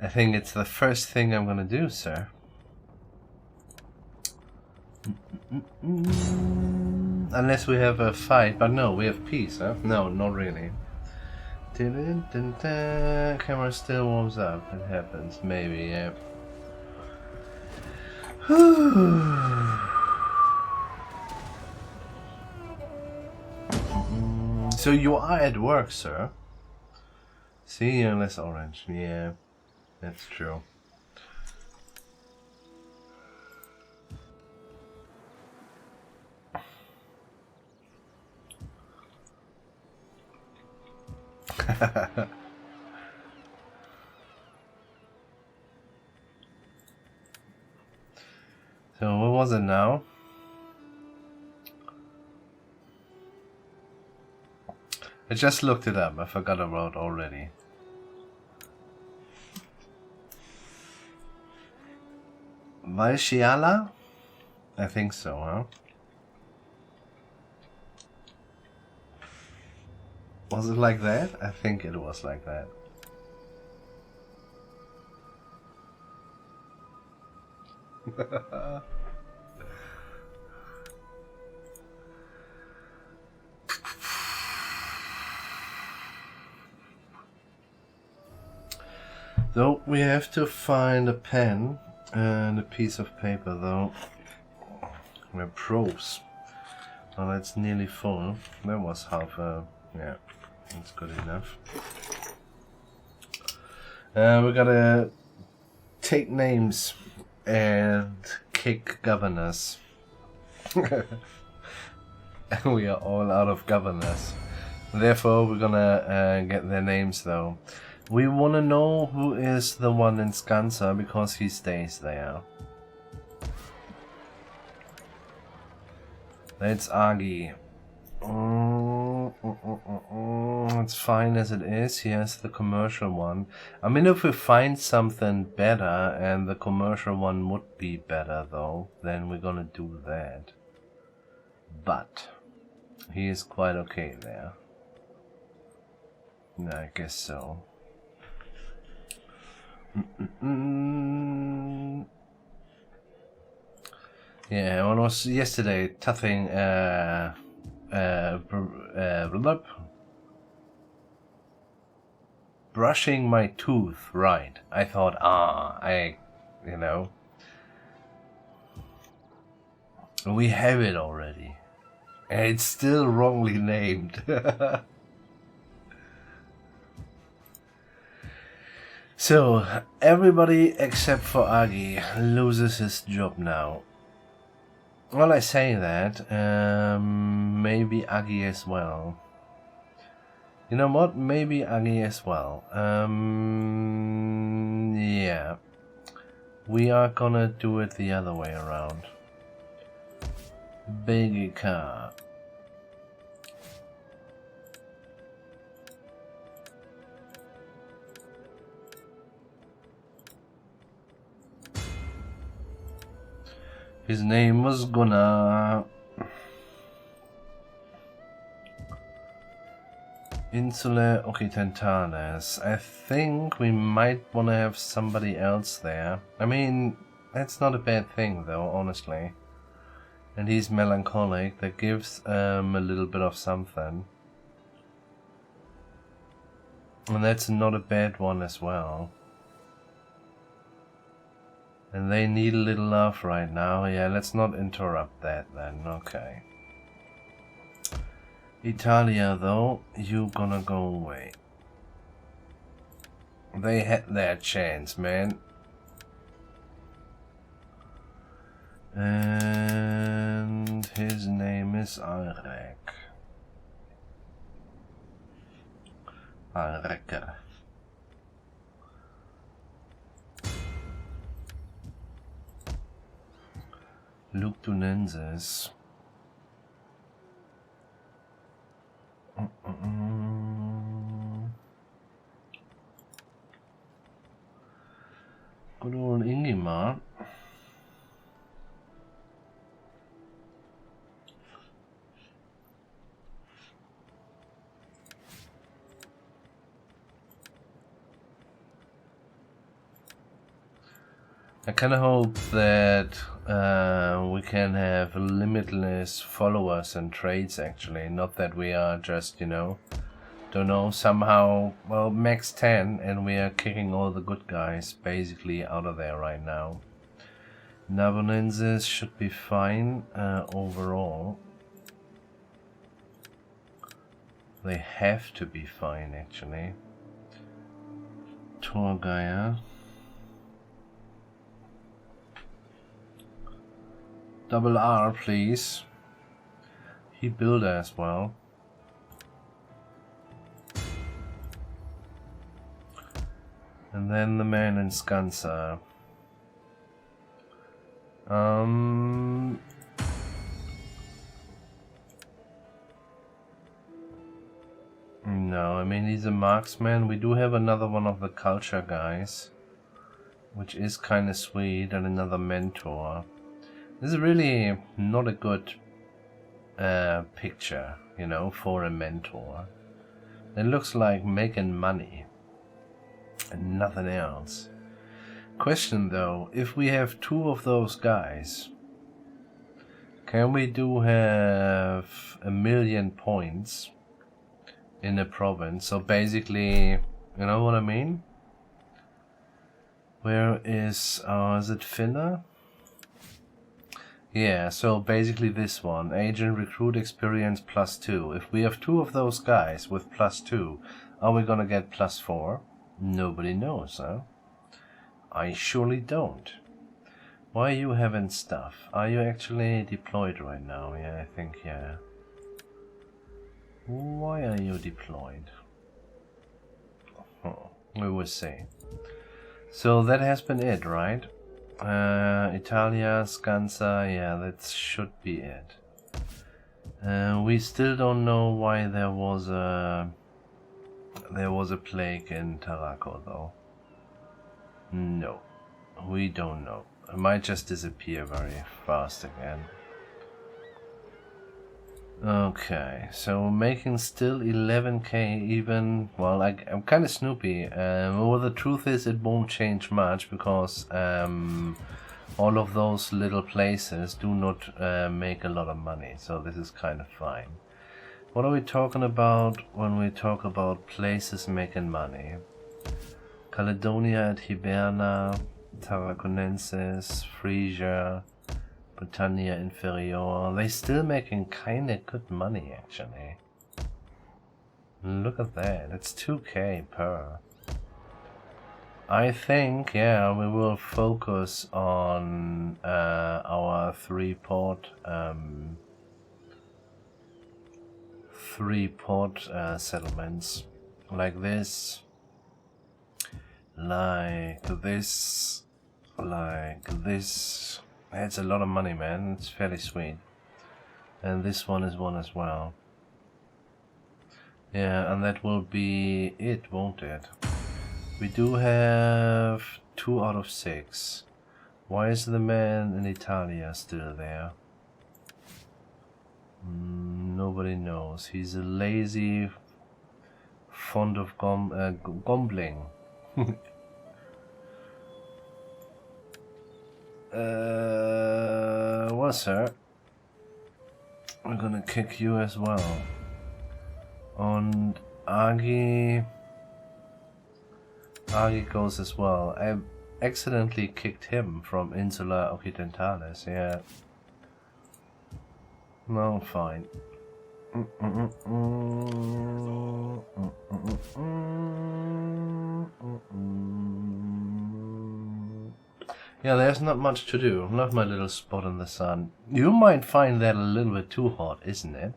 I think it's the first thing I'm gonna do, sir. Unless we have a fight, but no, we have peace, huh? No, not really. Camera still warms up. It happens, maybe, yeah. So you are at work, sir? See, you're less orange. Yeah, that's true. So what was it now? I just looked it up. I forgot about already. Valshiala? I think so, huh? Was it like that? I think it was like that. So we have to find a pen and a piece of paper, though. We're pros. Well, that's nearly full. That was half a... yeah, that's good enough. We gotta take names and kick governors. We are all out of governors. Therefore, we're gonna get their names, though. We wanna know who is the one in Skansa, because he stays there. That's Agi. It's fine as it is. He has the commercial one. I mean, if we find something better and the commercial one would be better, though, then we're gonna do that. But he is quite okay there. I guess so. Yeah, when I was yesterday toughing brushing my tooth, right? I thought, you know, we have it already, and it's still wrongly named. So, everybody except for Agi loses his job now. Well, I say that, maybe Agi as well. You know what? Maybe Agi as well. Yeah. We are gonna do it the other way around. Baby car. His name was Gunnar. Insula Occitantales. I think we might want to have somebody else there. I mean, that's not a bad thing, though, honestly. And he's melancholic. That gives a little bit of something. And that's not a bad one as well. And they need a little love right now. Yeah, let's not interrupt that then. Okay. Italia, though, you gonna go away. They had their chance, man. And his name is Alrek. Alrekker. Luctunensis. Good old Ingimar. I kind of hope that we can have limitless followers and trades actually, not that we are just, you know, don't know, somehow, well, max 10 and we are kicking all the good guys basically out of there right now. Narbonenses should be fine overall. They have to be fine actually. Torgaya. Double R, please. He built as well. And then the man in Skansa. No, I mean he's a marksman. We do have another one of the culture guys, which is kind of sweet, and another mentor. This is really not a good picture, you know, for a mentor. It looks like making money and nothing else. Question though, if we have two of those guys, can we do have 1,000,000 points in a province? So basically, you know what I mean? Where is it Finna? Yeah, so basically this one, agent recruit experience +2. If we have two of those guys with +2, are we gonna get +4? Nobody knows, huh? I surely don't. Why are you having stuff? Are you actually deployed right now? Yeah, I think, yeah. Why are you deployed? Oh, we will see. So that has been it, right? Italia, Skansa, yeah, that should be it. We still don't know why there was a plague in Tarraco though. No, we don't know. It might just disappear very fast again. Okay, so making still 11k even, well, I'm kind of snoopy. Well, the truth is it won't change much because all of those little places do not make a lot of money, so this is kind of fine. What are we talking about when we talk about places making money? Caledonia at Hiberna, Tarraconensis, Frisia, Britannia Inferior. They're still making kinda good money actually. Look at that, it's 2k per. I think, yeah, we will focus on our three port settlements. Like this, like this, like this. That's a lot of money, man. It's fairly sweet. And this one is one as well. Yeah, and that will be it, won't it? We do have 2 out of 6. Why is the man in Italia still there? Nobody knows. He's a lazy, fond of gambling. Well, sir, we're gonna kick you as well. And Agi goes as well. I accidentally kicked him from Insula Occidentalis, yeah. No, fine. Yeah, there's not much to do. Love my little spot in the sun. You might find that a little bit too hot, isn't it?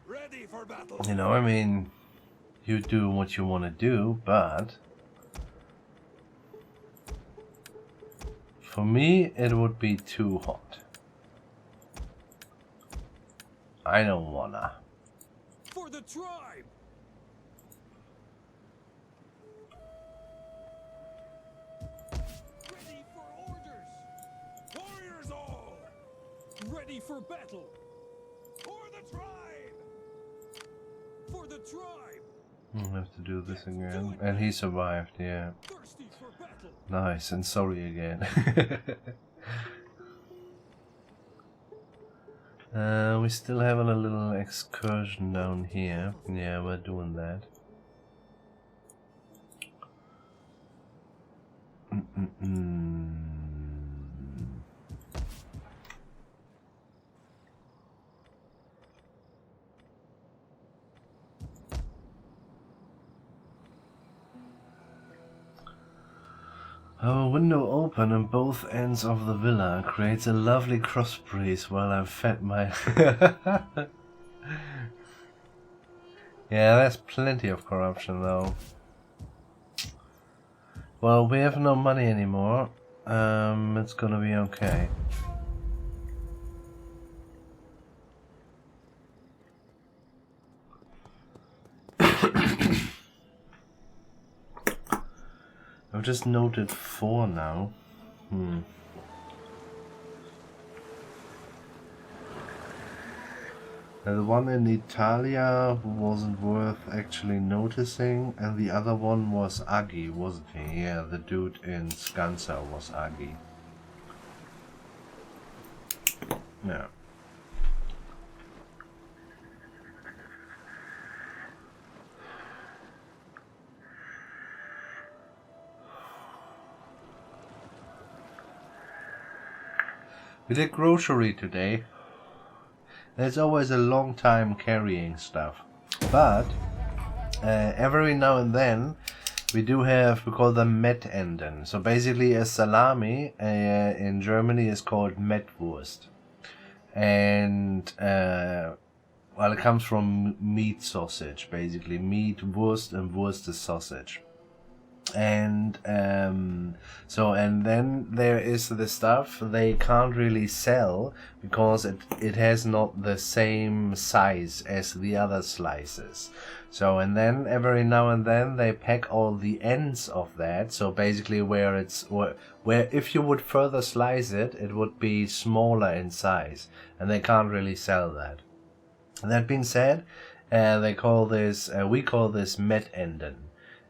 Ready for battle. You know, I mean, you do what you want to do, but for me, it would be too hot. I don't wanna. For the tribe. Ready for orders. Warriors all. Ready for battle. For the tribe. For the tribe. We'll have to do this again. And he survived, yeah. Thirsty for battle. battle. Nice, and sorry again. We still having a little excursion down here. Yeah, we're doing that. Our window open on both ends of the villa creates a lovely cross breeze while I'm fed my... Yeah, there's plenty of corruption though. Well, we have no money anymore. It's gonna be okay. I've just noted 4 now. The one in Italia wasn't worth actually noticing, and the other one was Agi, wasn't he? Yeah, the dude in Skansa was Agi. Yeah. We did grocery today. It's always a long time carrying stuff, but every now and then we do have, we call them Mettenden. So basically a salami in Germany is called Mettwurst. And well, it comes from meat sausage, basically. Meat, wurst, and wurst is sausage. And so, and then there is the stuff they can't really sell because it has not the same size as the other slices. So, and then every now and then they pack all the ends of that. So basically where it's where if you would further slice it, it would be smaller in size, and they can't really sell that. That being said, they call this we call this Mettenden.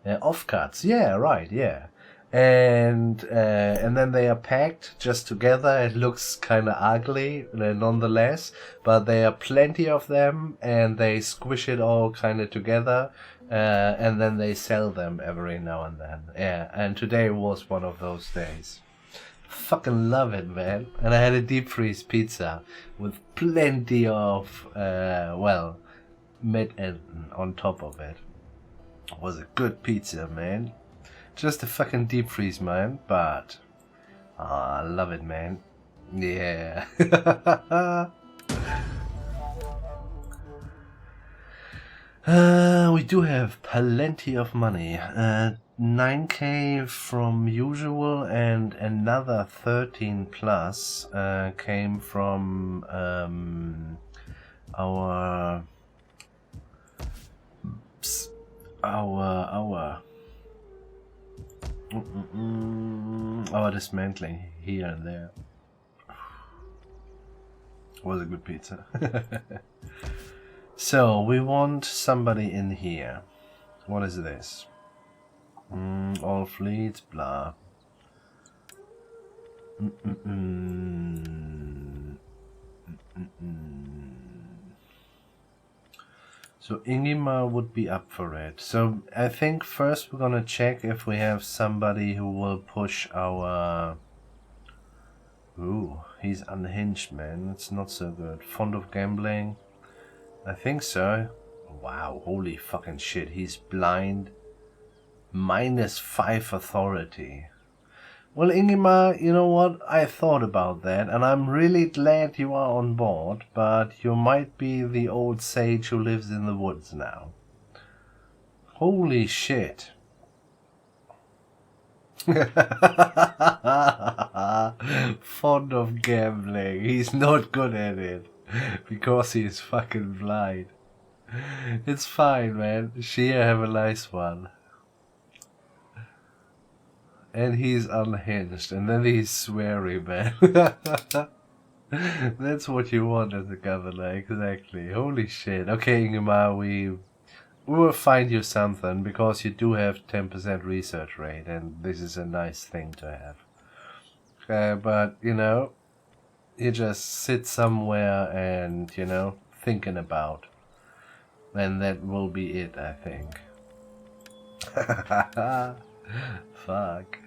Offcuts, yeah, right, yeah, and then they are packed just together. It looks kind of ugly, nonetheless, but there are plenty of them, and they squish it all kind of together, and then they sell them every now and then. Yeah, and today was one of those days. Fucking love it, man. And I had a deep freeze pizza with plenty of well, Mettenden on top of it. Was a good pizza, man. Just a fucking deep freeze, man. But I love it, man. Yeah. We do have plenty of money. 9k from usual, and another 13 plus came from our dismantling here and there. Was a good pizza. So we want somebody in here. What is this? All fleets, blah. So Ingimar would be up for it. So I think first we're gonna check if we have somebody who will push our... Ooh, he's unhinged, man. It's not so good. Fond of gambling? I think so. Wow, holy fucking shit. He's blind. -5 authority. Well, Ingimar, you know what? I thought about that, and I'm really glad you are on board, but you might be the old sage who lives in the woods now. Holy shit. Fond of gambling. He's not good at it, because he's fucking blind. It's fine, man. Shia, have a nice one. And he's unhinged, and then he's sweary, man. That's what you want as a governor, exactly. Holy shit. Okay, Ingmar, we will find you something, because you do have 10% research rate, and this is a nice thing to have. But, you know, you just sit somewhere and, you know, thinking about. And that will be it, I think. Fuck.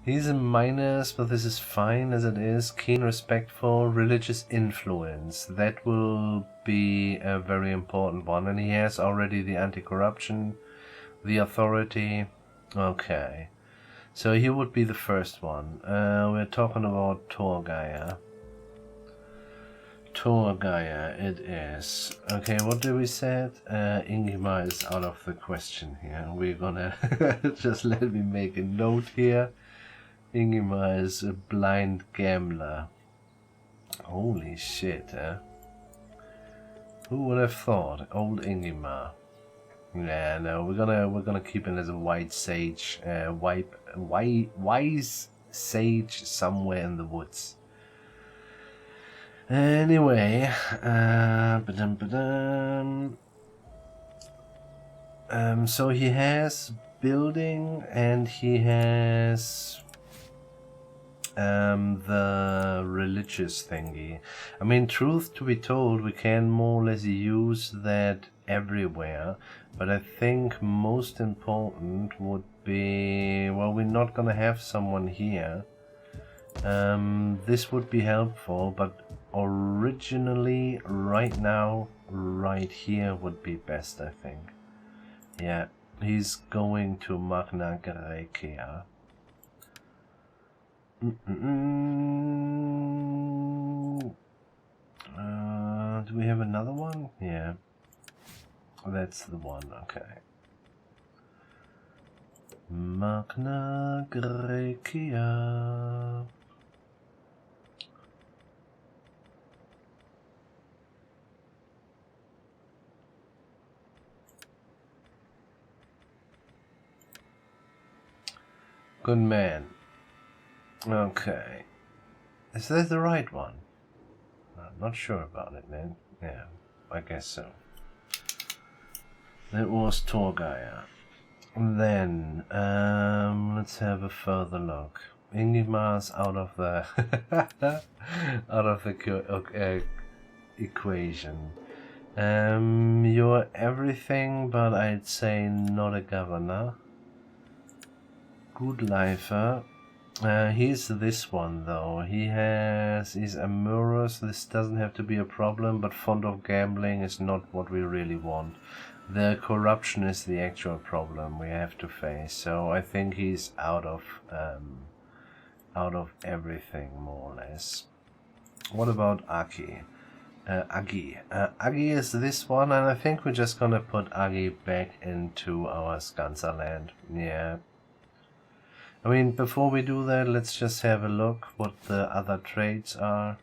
He's a minus, but this is fine as it is. Keen, respectful, religious influence. That will be a very important one. And he has already the anti-corruption, the authority. Okay. So he would be the first one. We're talking about Torgaya. Torgaya it is. Okay, what did we said? Ingimar is out of the question here. We're gonna just let me make a note here. Ingimar is a blind gambler. Holy shit, eh? Who would have thought? Old Ingimar. Yeah, no, we're gonna keep him as a white sage, wise sage somewhere in the woods. Anyway, so he has building and he has the religious thingy. I mean, truth to be told, we can more or less use that everywhere, but I think most important would be, well, we're not gonna have someone here. This would be helpful, but originally, right now, right here would be best, I think. Yeah, he's going to Magna Graecia. Do we have another one? Yeah. That's the one, okay. Magna Graecia. Good man. Okay. Is that the right one? I'm not sure about it, man. Yeah, I guess so. That was Torgaya. Then, let's have a further look. Ingimar's out of the out of the equation. You're everything, but I'd say not a governor. Good lifer. He's this one though. He's amorous. This doesn't have to be a problem, but fond of gambling is not what we really want. The corruption is the actual problem we have to face. So I think he's out of everything more or less. What about Aki? Agi. Agi is this one, and I think we're just gonna put Agi back into our Skansa land. Yeah. I mean, before we do that, let's just have a look what the other traits are.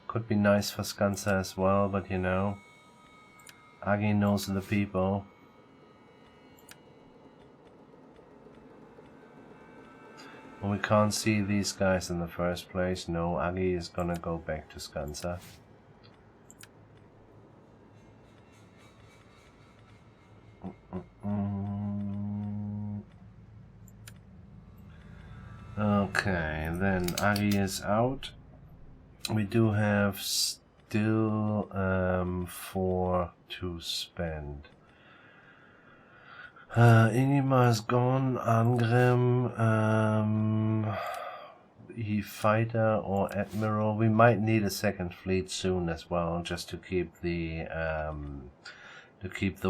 Could be nice for Skansa as well, but you know, Agi knows the people. Well, we can't see these guys in the first place. No, Agi is gonna go back to Skansa. Okay, then Agi is out. We do have still 4 to spend. Ingimar is gone. Angrim, he fighter or admiral. We might need a second fleet soon as well, just to keep the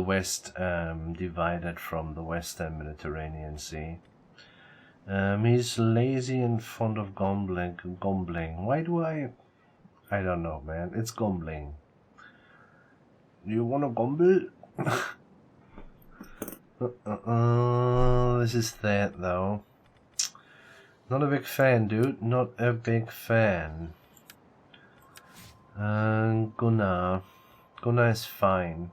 west divided from the western Mediterranean Sea. He's lazy and fond of gambling. Why do I don't know, man. It's gambling. You wanna gamble? This is that, though. Not a big fan, dude. Not a big fan. Gunnar. Gunnar is fine.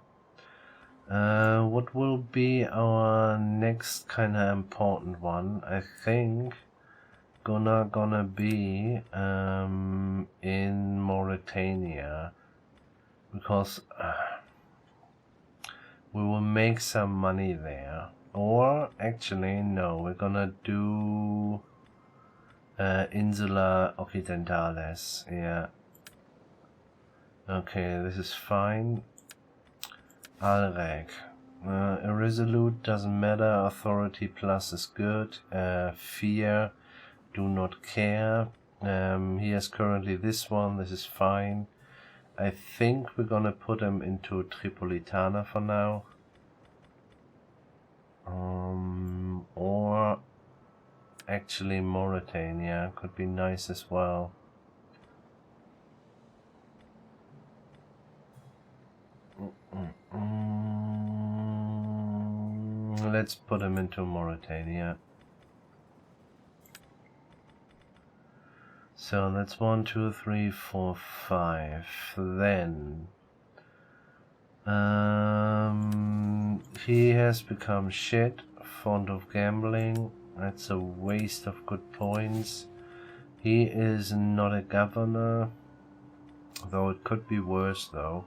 What will be our next kind of important one? I think gonna be in Mauritania, because we will make some money there. Or actually, no, we're gonna do Insula Occidentales. Yeah. Okay, this is fine. Alrek. Irresolute doesn't matter. Authority plus is good. Fear, do not care. He has currently this one. This is fine. I think we're gonna put him into Tripolitana for now. Or actually Mauritania could be nice as well. Let's put him into Mauritania. So that's 1, 2, 3, 4, 5. Then he has become shit, fond of gambling. That's a waste of good points. He is not a governor, though it could be worse though.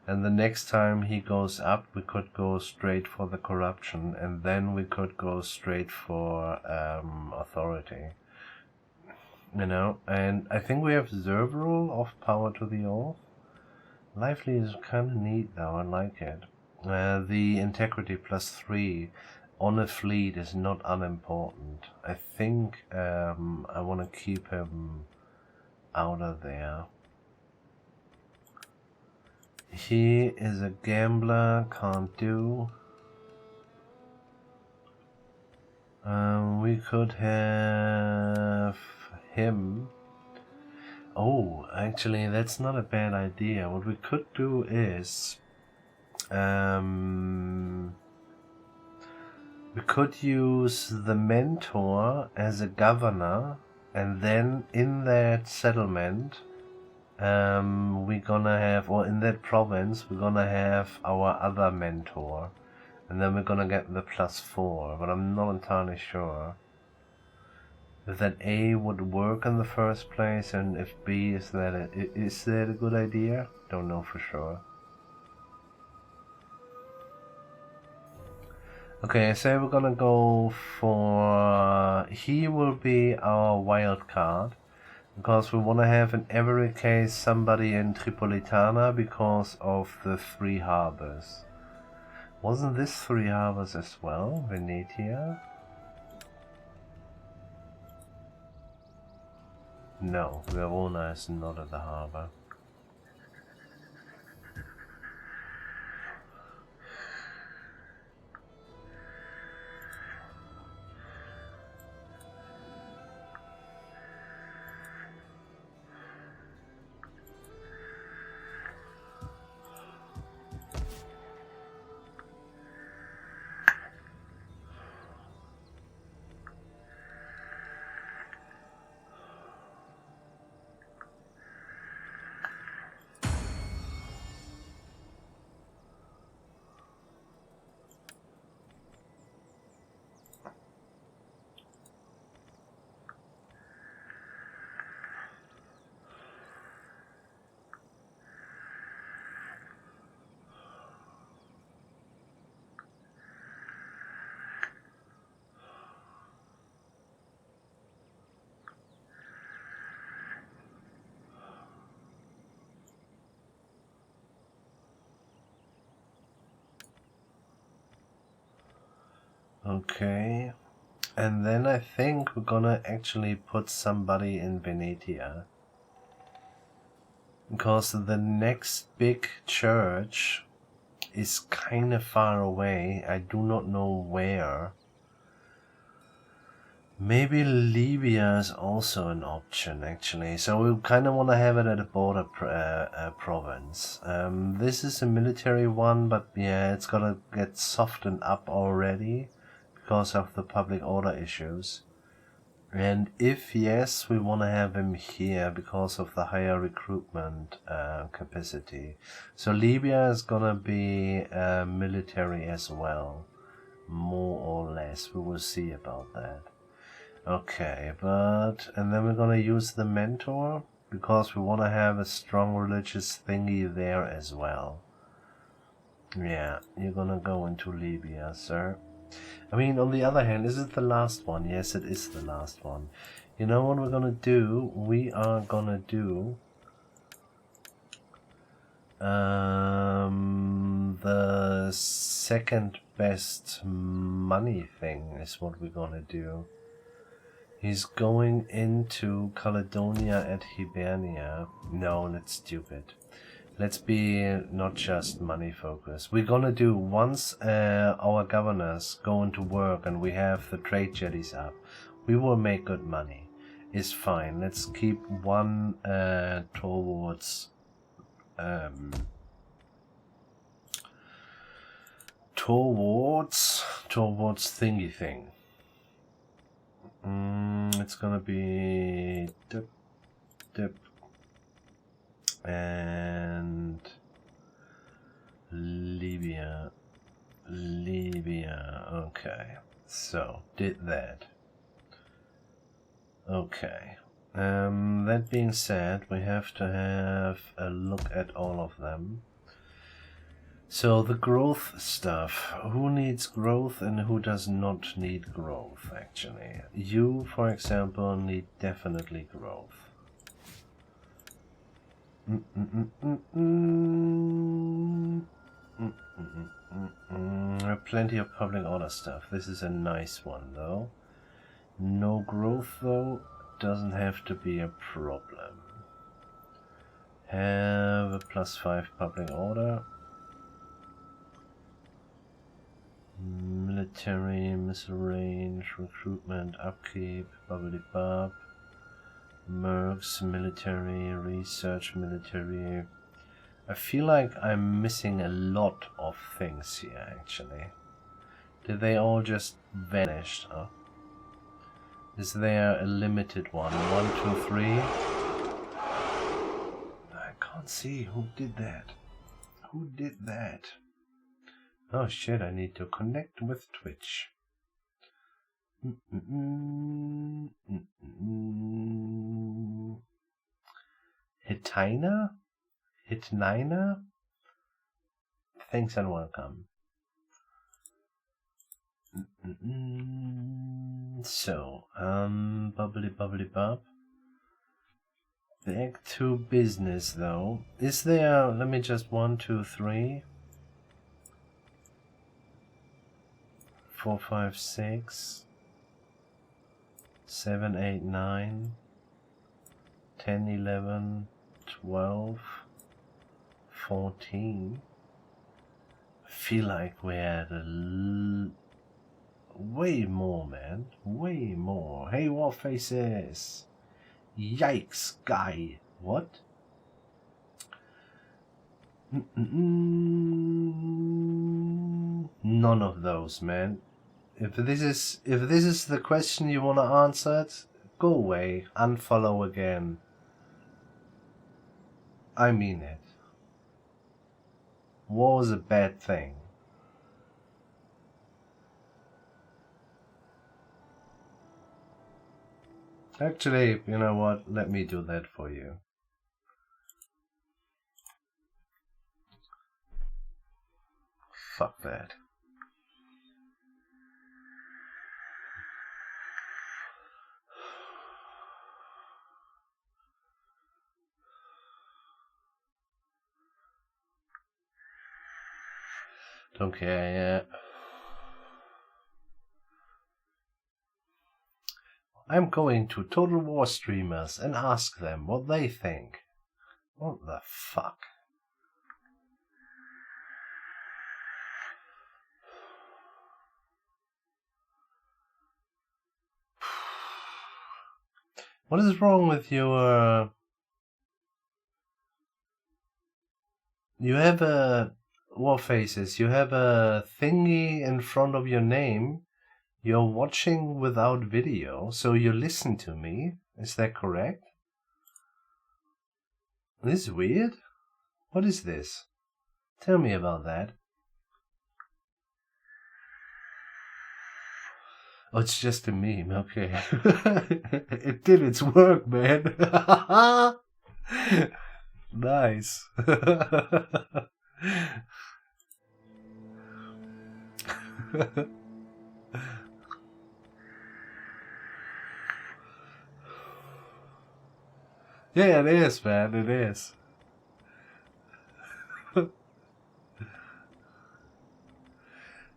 And the next time he goes up, we could go straight for the corruption, and then we could go straight for authority. You know, and I think we have Zerberul of Power to the Oath. Lively is kind of neat though, I like it. The Integrity +3 on a fleet is not unimportant. I think I want to keep him out of there. He is a gambler, can't do. We could have him. Oh, actually, that's not a bad idea. What we could do is we could use the mentor as a governor, and then in that settlement we're gonna have, or in that province, we're gonna have our other mentor, and then we're gonna get the +4, but I'm not entirely sure if that A would work in the first place, and if B, is that a good idea? Don't know for sure. Okay, I say we're gonna go for, he will be our wild card, because we want to have in every case somebody in Tripolitana because of the 3 harbors. Wasn't this 3 harbors as well? Venetia? No, Verona is not at the harbor. Okay, and then I think we're gonna actually put somebody in Venetia, because the next big church is kind of far away. I do not know where. Maybe Libya is also an option, actually. So we kind of want to have it at a border province. This is a military one, but yeah, it's gotta get softened up already because of the public order issues. And if yes, we want to have him here because of the higher recruitment capacity. So Libya is gonna be military as well, more or less. We will see about that. Okay, and then we're gonna use the mentor. because we want to have a strong religious thingy there as well. Yeah, you're gonna go into Libya, sir. I mean, on the other hand, is it the last one? Yes, it is the last one. You know what we're gonna do? We are gonna do the second best money thing is what we're gonna do. He's going into Caledonia at Hibernia. No, that's stupid. Let's be not just money focused. We're gonna do once our governors go into work and we have the trade jetties up, we will make good money. It's fine. Let's keep one towards thingy thing. It's gonna be dip and Libya. Okay, so did that. Okay. That being said, we have to have a look at all of them. So the growth stuff. Who needs growth and who does not need growth, actually? You, for example, need definitely growth. Plenty of public order stuff. This is a nice one, though. No growth, though, doesn't have to be a problem. Have a +5 public order. Military, missile range, recruitment, upkeep, bubbly bob, mercs, military, research, military. I feel like I'm missing a lot of things here, actually. Did they all just vanish? Oh. Is there a limited one? 1, 2, 3? I can't see who did that. Who did that? Oh shit, I need to connect with Twitch. Hitina? Hitnina? Thanks and welcome. So, bubbly bob. Back to business though. Is there, let me just 1, 2, 3, 4, 5, 6, 7, 8, 9, 10, 11, 12, 14. I feel like we're at way more, man. Way more. Hey, War Faces. Yikes, guy. What? None of those, man. If this is the question you wanna answer, go away. Unfollow again. I mean it. War is a bad thing. Actually, you know what? Let me do that for you. Fuck that. Don't care yet. I'm going to Total War streamers and ask them what they think. What the fuck? What is wrong with your... You have a... War Faces, you have a thingy in front of your name. You're watching without video, so you listen to me. Is that correct? This is weird. What is this? Tell me about that. Oh, it's just a meme, okay. It did its work, man. Nice. Yeah, it is, man. It is.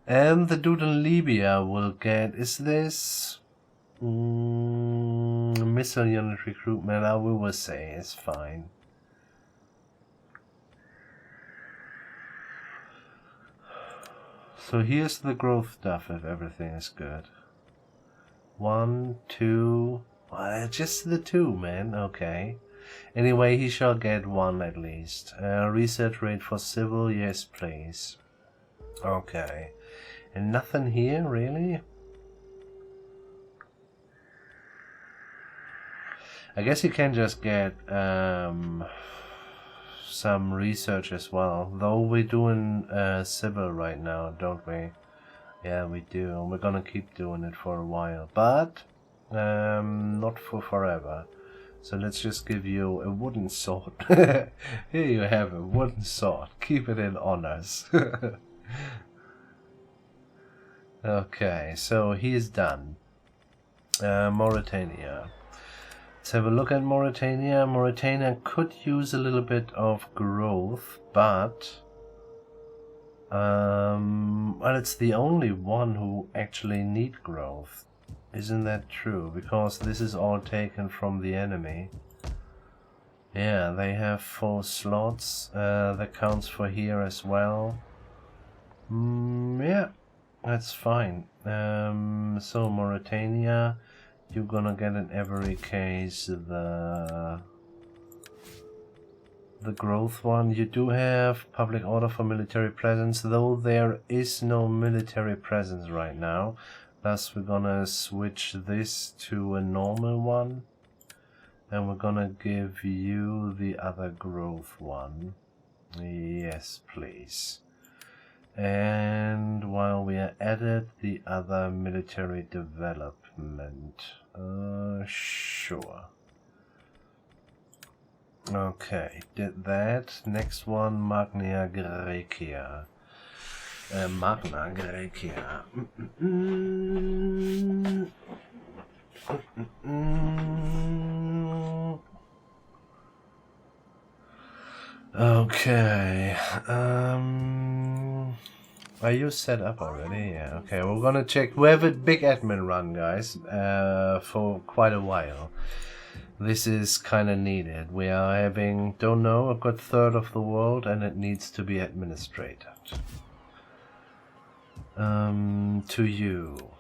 And the dude in Libya will get. Is this missile unit recruitment? I will say it's fine. So here's the growth stuff if everything is good. 1, 2. Just the 2, man. Okay. Anyway, he shall get 1 at least. Research rate for civil, yes, please. Okay. And nothing here, really? I guess you can just get some research as well. Though we're doing civil right now, don't we? Yeah, we do. And we're gonna keep doing it for a while. But not for forever. So let's just give you a wooden sword. Here you have a wooden sword. Keep it in honors. Okay, so he's done. Mauritania. Let's have a look at Mauritania. Mauritania could use a little bit of growth, but well, it's the only one who actually need growth. Isn't that true? Because this is all taken from the enemy. Yeah, they have 4 slots. That counts for here as well. Yeah, that's fine. So Mauritania, you're gonna get in every case the growth one. You do have public order for military presence, though there is no military presence right now. Thus we're gonna switch this to a normal one, and we're gonna give you the other growth one. Yes, please. And while we are at it, the other military development. Sure. Okay, did that. Next one, Magna Graecia. Magna Graecia. Okay. Are you set up already? Yeah. Okay, we're gonna check. We have a big admin run, guys, for quite a while. This is kind of needed. We are having, don't know, a good third of the world, and it needs to be administrated. To you.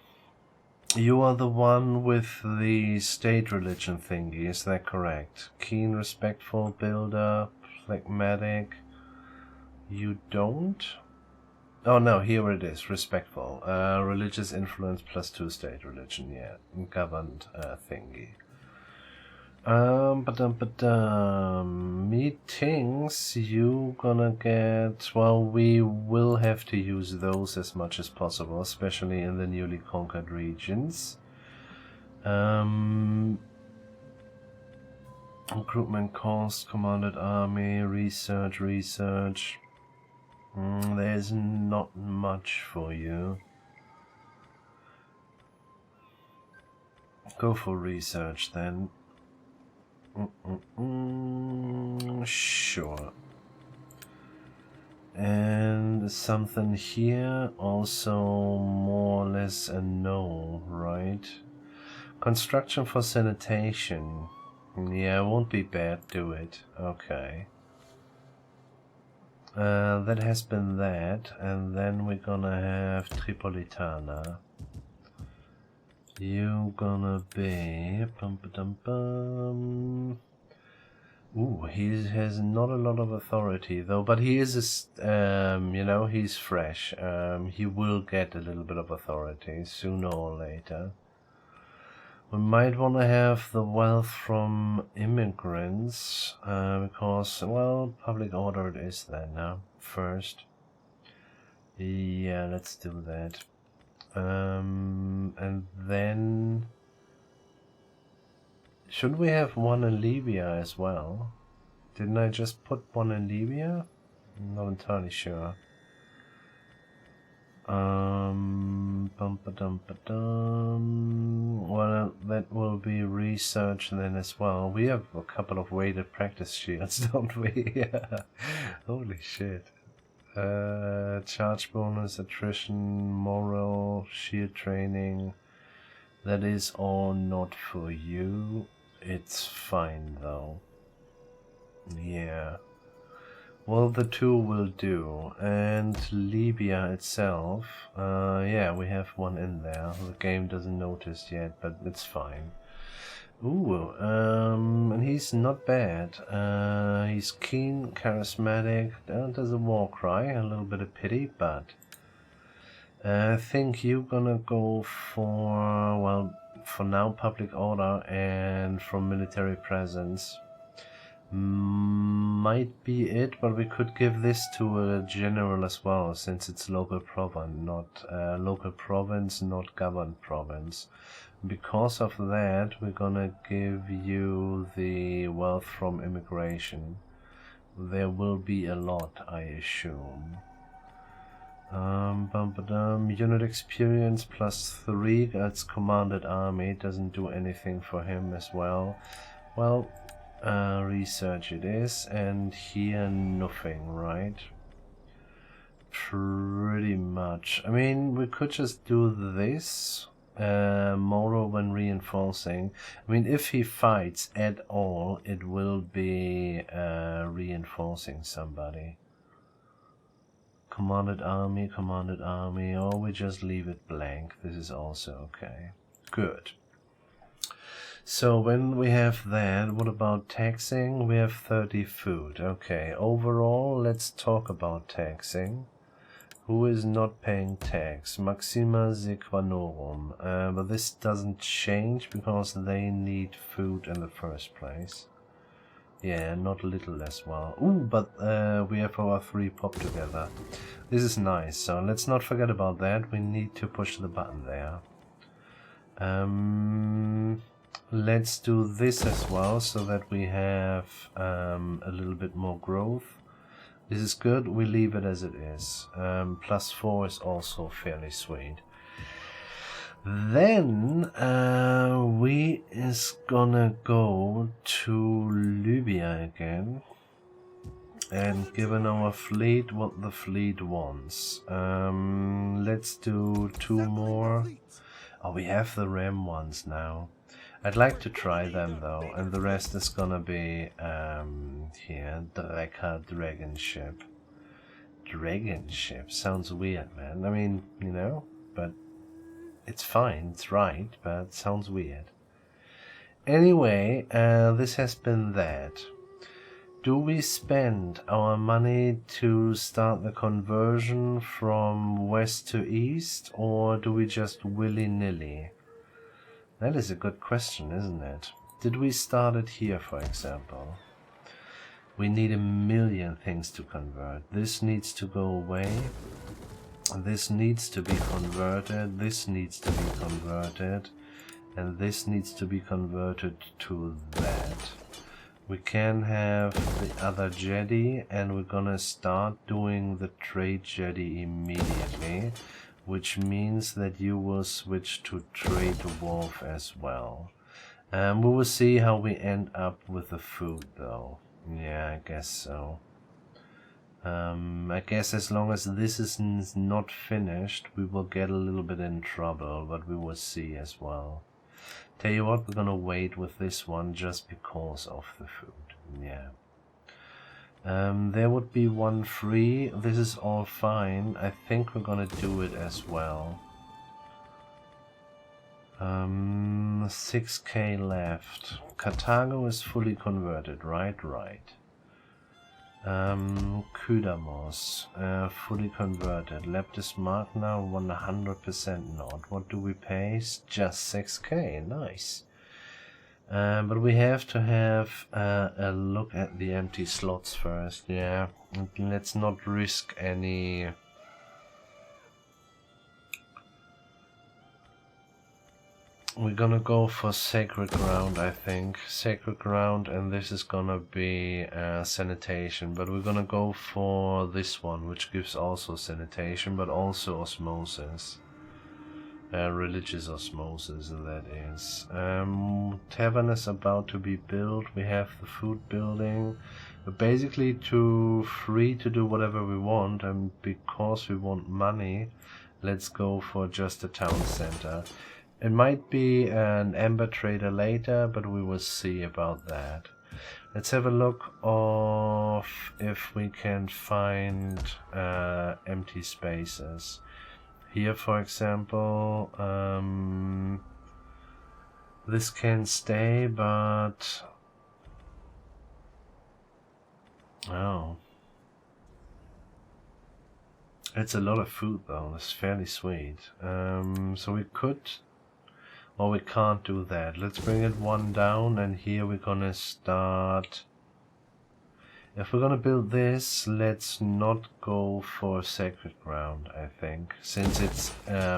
You are the one with the state religion thingy, is that correct? Keen, respectful, builder, phlegmatic. You don't? Oh no, here it is, respectful. Religious influence +2 state religion, yeah. Governed thingy. Meetings, you gonna get, well, we will have to use those as much as possible, especially in the newly conquered regions. Recruitment cost, commanded army, research. There's not much for you. Go for research then. Sure. And something here, also more or less a no, right? Construction for sanitation. Yeah, won't be bad, do it. Okay. That has been that, and then we're gonna have Tripolitana. You gonna be Ooh, he has not a lot of authority though, but he is you know, he's fresh. He will get a little bit of authority sooner or later. We might want to have the wealth from immigrants, because, well, public order it is then now, first. Yeah, let's do that. And then... should we have one in Libya as well? Didn't I just put one in Libya? I'm not entirely sure. Well, that will be research then as well. We have a couple of weighted practice shields, don't we? Holy shit. Charge bonus, attrition, moral, shield training. That is all not for you. It's fine though. Yeah. Well, the two will do. And Libya itself, yeah, we have one in there. The game doesn't notice yet, but it's fine. Ooh, and he's not bad. He's keen, charismatic, does a war cry, a little bit of pity, but I think you're gonna go for, well, for now public order and from military presence. Might be it, but we could give this to a general as well, since it's local province, not governed province. Because of that, we're gonna give you the wealth from immigration. There will be a lot, I assume. Unit experience +3, that's commanded army, doesn't do anything for him as well. Well, research it is, and here nothing, right? Pretty much. I mean, we could just do this. Moral when reinforcing. I mean, if he fights at all, it will be reinforcing somebody. Commanded army, or we just leave it blank. This is also okay. Good. So when we have that, what about taxing? We have 30 food. Okay, overall, let's talk about taxing. Who is not paying tax? Maxima Sequanorum. But this doesn't change because they need food in the first place. Yeah, not little as well. Ooh, but we have our 3 pop together. This is nice, so let's not forget about that. We need to push the button there. Let's do this as well, so that we have a little bit more growth. This is good, we leave it as it is. +4 is also fairly sweet. Then we is gonna go to Libya again and given our fleet what the fleet wants. Let's do 2 more. Oh, we have the Ram ones now. I'd like to try them though, and the rest is gonna be here, Dreka Dragon Ship. Dragon Ship sounds weird, man. I mean, you know, but it's fine, it's right, but it sounds weird. Anyway, this has been that. Do we spend our money to start the conversion from west to east, or do we just willy-nilly? That is a good question, isn't it? Did we start it here, for example? We need a million things to convert. This needs to go away. This needs to be converted. This needs to be converted. And this needs to be converted to that. We can have the other jetty, and we're gonna start doing the trade jetty immediately. Which means that you will switch to trade wharf as well. We will see how we end up with the food though. Yeah, I guess so. I guess as long as this is not finished, we will get a little bit in trouble, but we will see as well. Tell you what, we're gonna wait with this one just because of the food. Yeah. There would be 1 free. This is all fine. I think we're gonna do it as well. 6k left. Carthago is fully converted, right? Right. Kudamos, fully converted. Leptis Magna, 100% not. What do we pay? Just 6k, nice. But we have to have a look at the empty slots first, yeah. Let's not risk any... We're gonna go for sacred ground, I think. Sacred ground, and this is gonna be sanitation. But we're gonna go for this one, which gives also sanitation, but also osmosis. Religious osmosis, that is. Tavern is about to be built. We have the food building. We're basically free to do whatever we want, and because we want money, let's go for just a town center. It might be an amber trader later, but we will see about that. Let's have a look of if we can find empty spaces. Here, for example, this can stay, but... Oh. It's a lot of food though, it's fairly sweet. So we could... Or we can't do that. Let's bring it one down, and here we're gonna start... If we're gonna build this, let's not go for sacred ground, I think. Since it's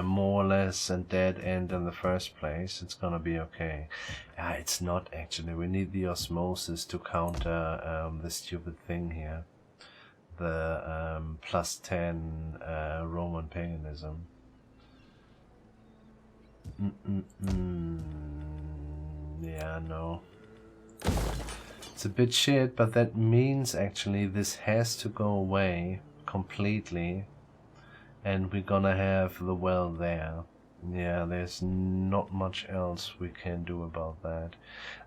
more or less a dead end in the first place, it's gonna be okay. It's not actually. We need the osmosis to counter the stupid thing here. The plus 10 Roman paganism. Yeah, no. It's a bit shit, but that means actually this has to go away completely, and we're gonna have the well there. Yeah, there's not much else we can do about that.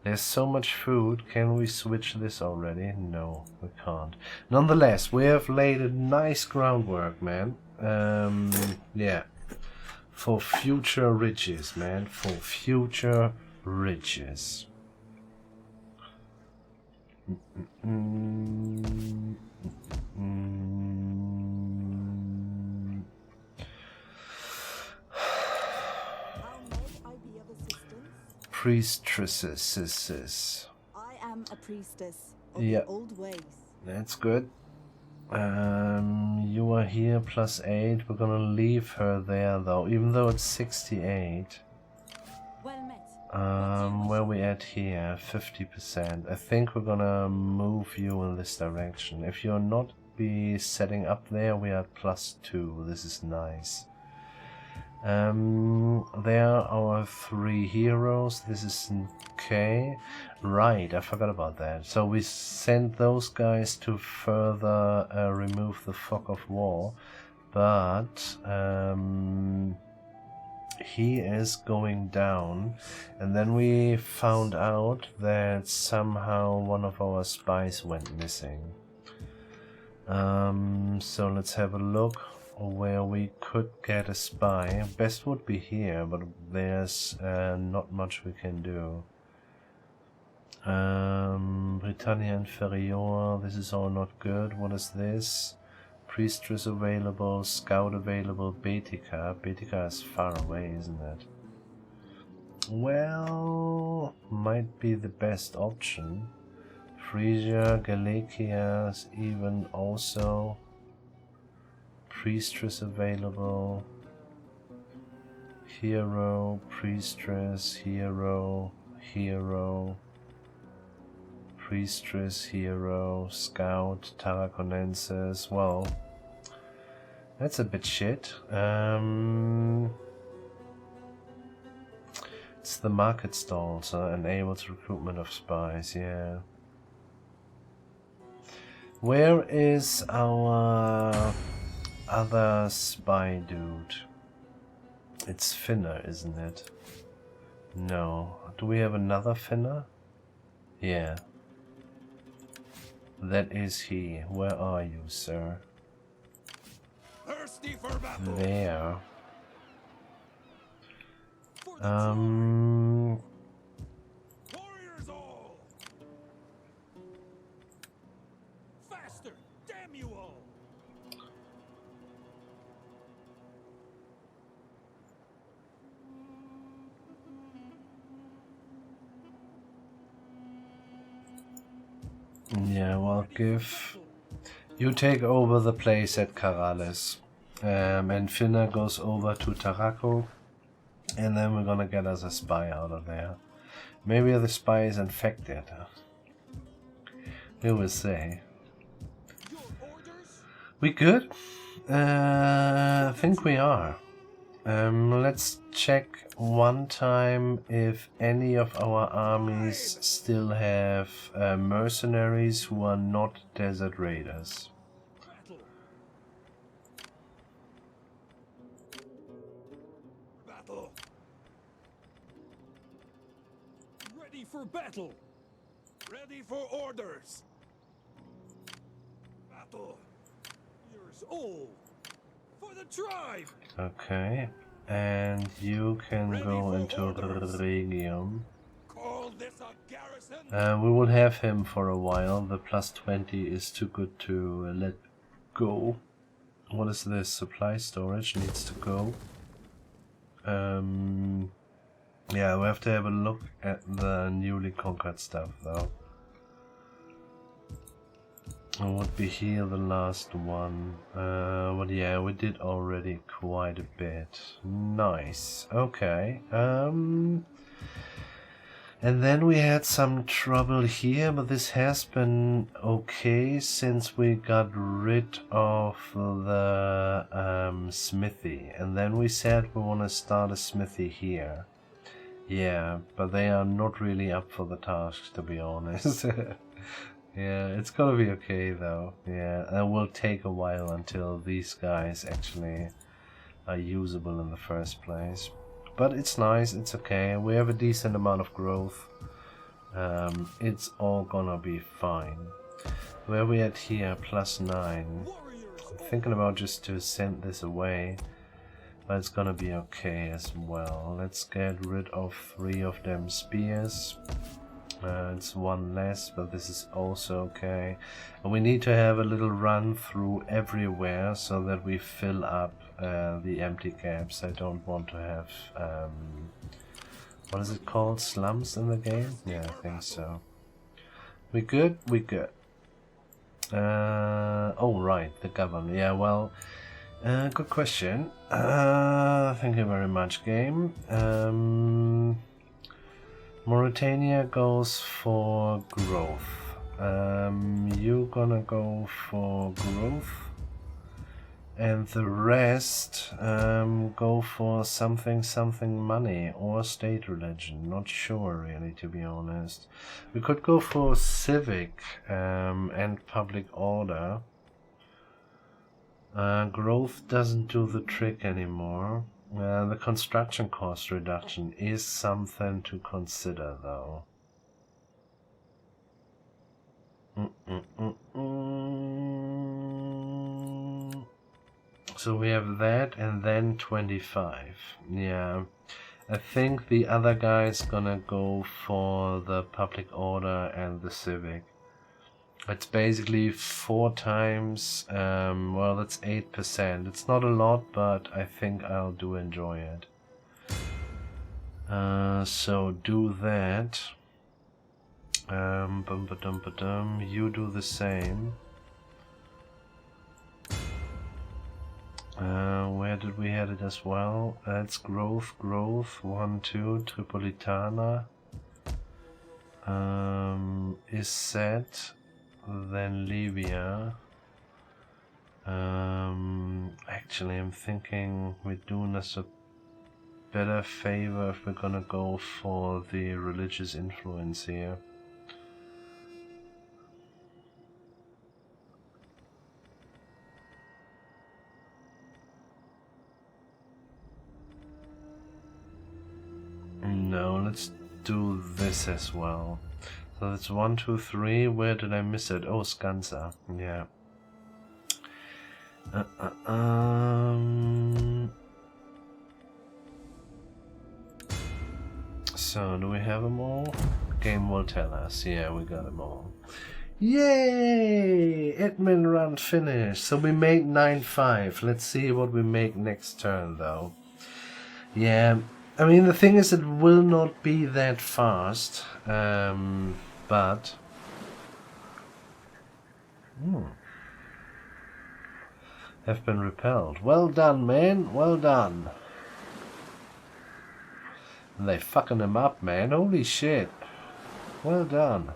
There's so much food. Can we switch this already? No, we can't. Nonetheless, we have laid a nice groundwork, man. Yeah. For future riches, man. For future riches. How may I be of assistance? Priestesses. I am a priestess of Yeah. the old ways. That's good. You are here plus 8. We're gonna leave her there though, even though it's 68. Well met. Where we at here? 50%. I think we're gonna move you in this direction. If you're not be setting up there, we are at plus 2. This is nice. There are our 3 heroes. This is okay. Right, I forgot about that. So we sent those guys to further remove the fog of war, but he is going down, and then we found out that somehow one of our spies went missing. So let's have a look where we could get a spy. Best would be here, but there's not much we can do. Britannia Inferior, this is all not good. What is this? Priestress available, Scout available, Baetica. Baetica is far away, isn't it? Well, might be the best option. Frisia, Galatia, even also. Priestress available. Hero, Priestress, Hero, Hero. Priestress, Hero, Scout, Tarraconensis. Well, that's a bit shit. It's the market stalls, enables recruitment of spies, yeah. Where is our other spy dude? It's Finner, isn't it? No. Do we have another Finner? Yeah. That is he. Where are you, sir? Thirsty for battle. There. For the tribe. Warriors all. Faster, damn you all. Yeah, well, give... You take over the place at Carales. And Finna goes over to Tarraco. And then we're gonna get us a spy out of there. Maybe the spy is infected. We will say. Your orders? We good? I think we are. Let's check one time if any of our armies still have mercenaries who are not desert raiders. Battle. Battle. Ready for battle. Ready for orders. Battle. Yours all. For the tribe. Okay, and you can go into Regium. Call this a garrison? We will have him for a while. The plus 20 is too good to let go. What is this? Supply storage needs to go. Yeah, we have to have a look at the newly conquered stuff though. It would be here the last one. But yeah, we did already quite a bit. Nice. Okay. And then we had some trouble here, but this has been okay since we got rid of the smithy. And then we said we want to start a smithy here. Yeah, but they are not really up for the task, to be honest. Yeah, it's gonna be okay though. Yeah, it will take a while until these guys actually are usable in the first place. But it's nice, it's okay. We have a decent amount of growth. It's all gonna be fine. Where are we at here? +9. I'm thinking about just to send this away. But it's gonna be okay as well. Let's get rid of 3 of them spears. It's 1 less, but this is also okay. And we need to have a little run through everywhere so that we fill up the empty gaps. I don't want to have what is it called? Slums in the game? Yeah, I think so. We good? We good. Oh right, the governor. Yeah, well, good question. Thank you very much, game. Mauritania goes for growth. You're gonna go for growth. And the rest go for something money or state religion. Not sure really, to be honest. We could go for civic and public order. Growth doesn't do the trick anymore. The construction cost reduction is something to consider though. So we have that and then 25. Yeah. I think the other guy's gonna go for the public order and the civic. It's basically 4 times, well that's 8%. It's not a lot, but I think I'll do enjoy it. So do that. You do the same. Where did we had it as well? That's growth, 1, 2, Tripolitana. Is set. Then Libya. Actually, I'm thinking we're doing us a better favor if we're gonna go for the religious influence here. No, let's do this as well. So that's 1, 2, 3. Where did I miss it? Oh, Skansa. Yeah. So, do we have them all? Game will tell us. Yeah, we got them all. Yay! Admin run finished. So we made 9-5. Let's see what we make next turn, though. Yeah. I mean, the thing is, it will not be that fast, but have been repelled. Well done, man. Well done. They fucking him up, man. Holy shit. Well done.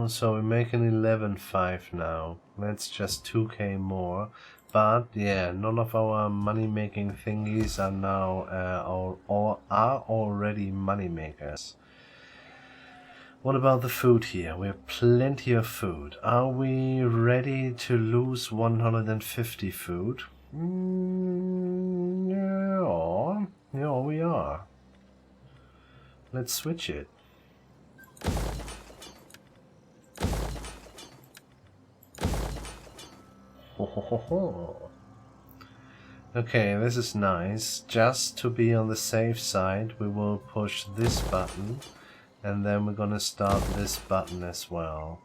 So we make an 11.5 now. That's just 2k more. But yeah, none of our money making thingies are now or are already money makers. What about the food here? We have plenty of food. Are we ready to lose 150 food? Yeah, we are. Let's switch it. Okay, this is nice. Just to be on the safe side, we will push this button, and then we're gonna start this button as well.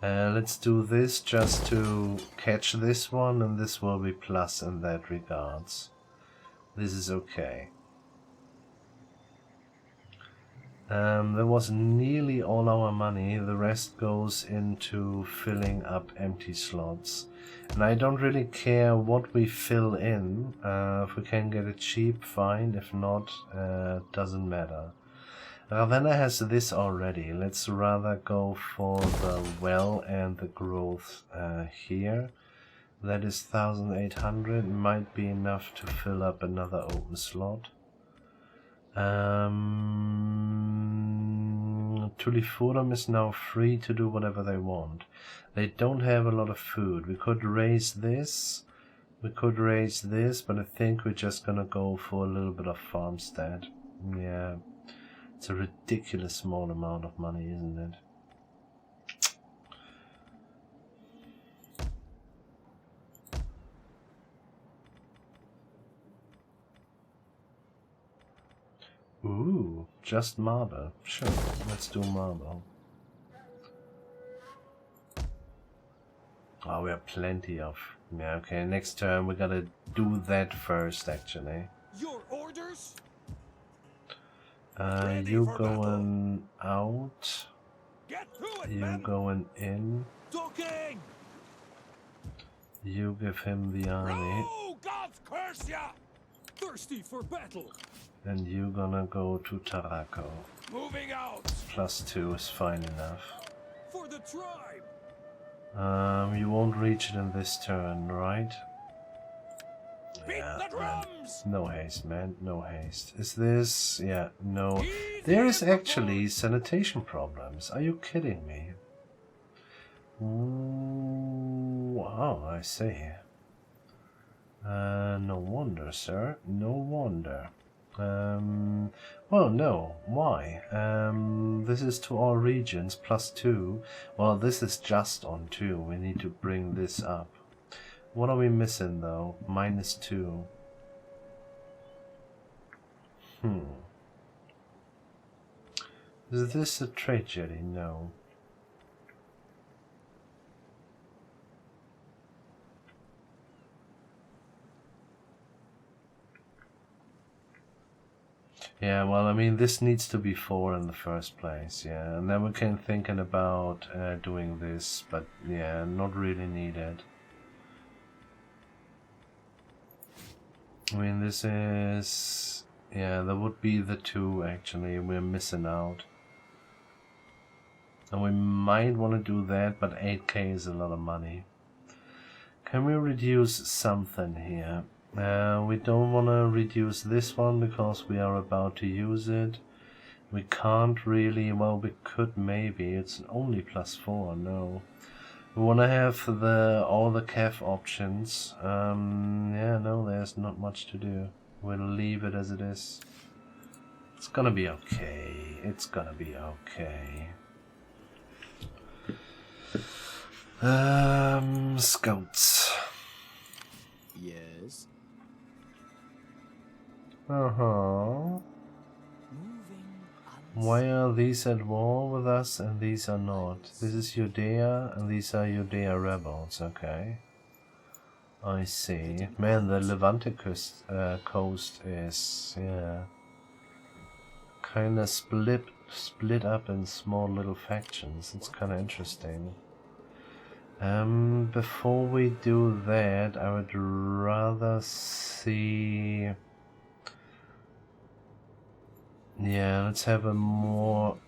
Let's do this just to catch this one, and this will be plus in that regards. This is okay. There was nearly all our money. The rest goes into filling up empty slots. And I don't really care what we fill in. If we can get it cheap, fine. If not, doesn't matter. Ravenna has this already. Let's rather go for the well and the growth here. That is 1800. Might be enough to fill up another open slot. Tuliforum is now free to do whatever they want. They don't have a lot of food. We could raise this. We could raise this, but I think we're just gonna go for a little bit of farmstead. Yeah. It's a ridiculous small amount of money, isn't it? Ooh, just marble. Sure, let's do marble. Oh, we have plenty of... Yeah, okay, next turn we gotta do that first, actually. Your orders? You going out. Get to it, You men! going in. Talking! You give him the army. Oh, God's curse ya! Thirsty for battle! And you gonna go to Tarako. Moving out! +2 is fine enough. For the tribe! You won't reach it in this turn, right? Beat Yeah, the drums! no haste, man. No haste. Is this... Yeah, no. There is actually sanitation problems. Are you kidding me? Ooh, wow, I see. No wonder, sir. No wonder. Well, no. Why? This is to all regions, +2. Well, this is just on 2. We need to bring this up. What are we missing, though? -2. Is this a trade jetty? No. Yeah, well, I mean, this needs to be 4 in the first place, yeah. And then we can thinking about doing this, but yeah, not really needed. I mean, this is... Yeah, that would be the 2, actually. We're missing out. And we might want to do that, but 8k is a lot of money. Can we reduce something here? We don't want to reduce this one because we are about to use it. We can't really, well, we could maybe, it's only +4, no. We want to have all the CAF options. Yeah, no, there's not much to do. We'll leave it as it is. It's gonna be okay. It's gonna be okay. Scouts. Yes. Uh-huh. Why are these at war with us and these are not? This is Judea and these are Judea rebels, okay. I see. Man, the Levante coast is, yeah, kinda split up in small little factions. It's kinda interesting. Before we do that, I would rather see... Yeah, let's have a more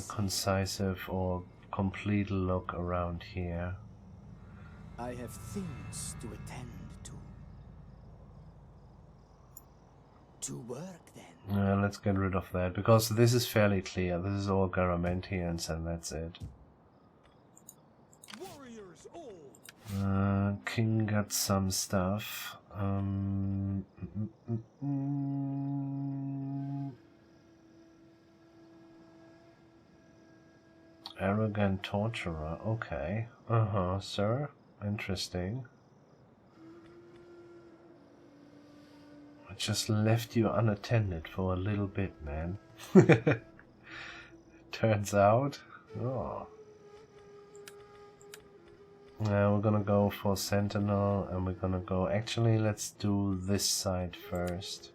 concise or complete look around here. I have things to attend to. To work then. Let's get rid of that, because this is fairly clear. This is all Garamantians and that's it. Warriors all. King got some stuff. Arrogant torturer, okay. Uh-huh, sir. Interesting. I just left you unattended for a little bit, man. Turns out. Oh. Now we're gonna go for Sentinel and we're gonna go... Actually, let's do this side first.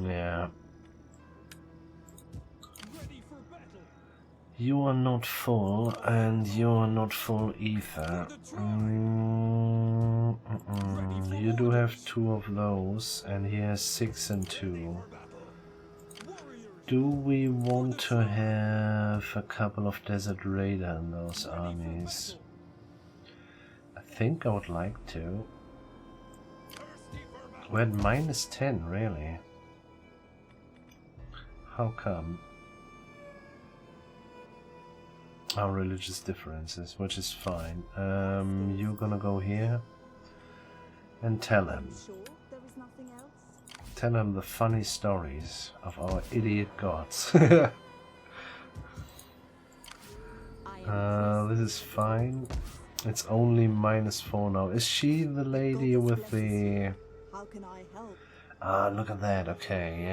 Yeah. You are not full, and you are not full either. You do have 2 of those, and he has 6 and 2. Do we want to have a couple of Desert Raider in those armies? I think I would like to. We're at -10, really. How come? Our religious differences, which is fine. You're gonna go here and tell him. Sure there is nothing else? Tell him the funny stories of our idiot gods. This is fine. It's only -4 now. Is she the lady with the... How can I help? Ah, look at that. Okay,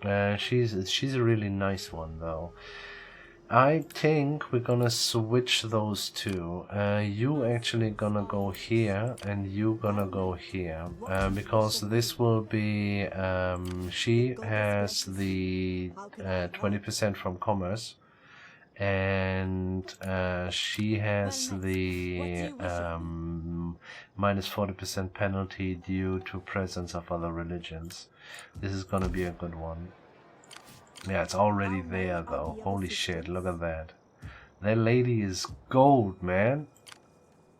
yeah. She's a really nice one, though. I think we're gonna switch those two. You actually gonna go here, and you gonna go here, because this will be. She has the 20% from commerce, and she has the -40% penalty due to presence of other religions. This is gonna be a good one. Yeah, it's already there though. Holy shit, look at that. That lady is gold, man.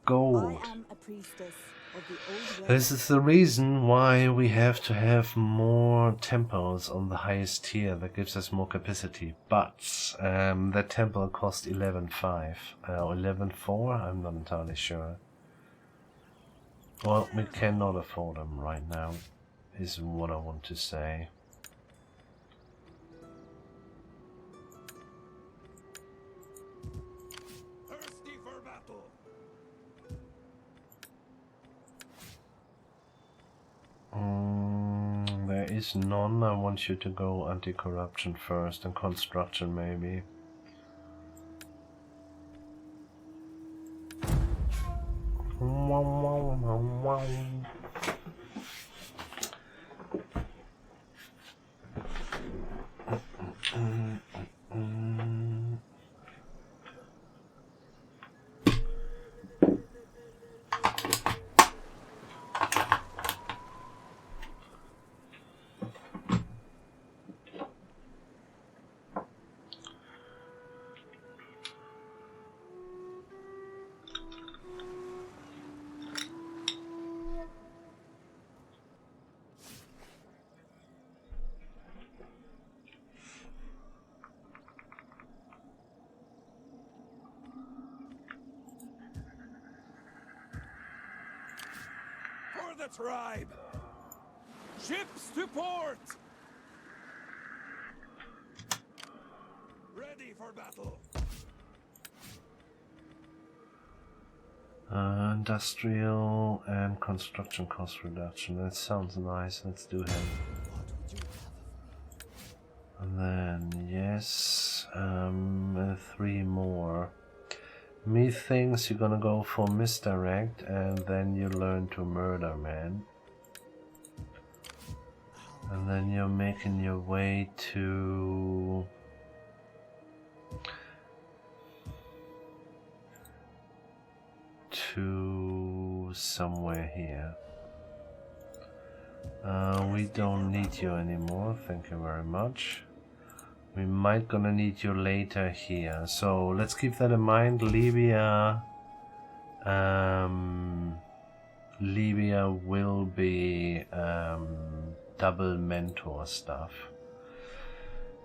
Gold. I am a priestess of the old This is the reason why we have to have more temples on the highest tier. That gives us more capacity. But that temple cost 11.5 or 11.4. I'm not entirely sure. Well, we cannot afford them right now, is what I want to say. There is none. I want you to go anti-corruption first and construction maybe. The tribe! Ships to port! Ready for battle! Industrial and construction cost reduction. That sounds nice. Let's do him. What would you have of me? And then, yes, 3 more. Methinks you're gonna go for misdirect and then you learn to murder, man. And then you're making your way to... somewhere here. We don't need you anymore, thank you very much. We might gonna need you later here, so let's keep that in mind. Libya will be double mentor stuff.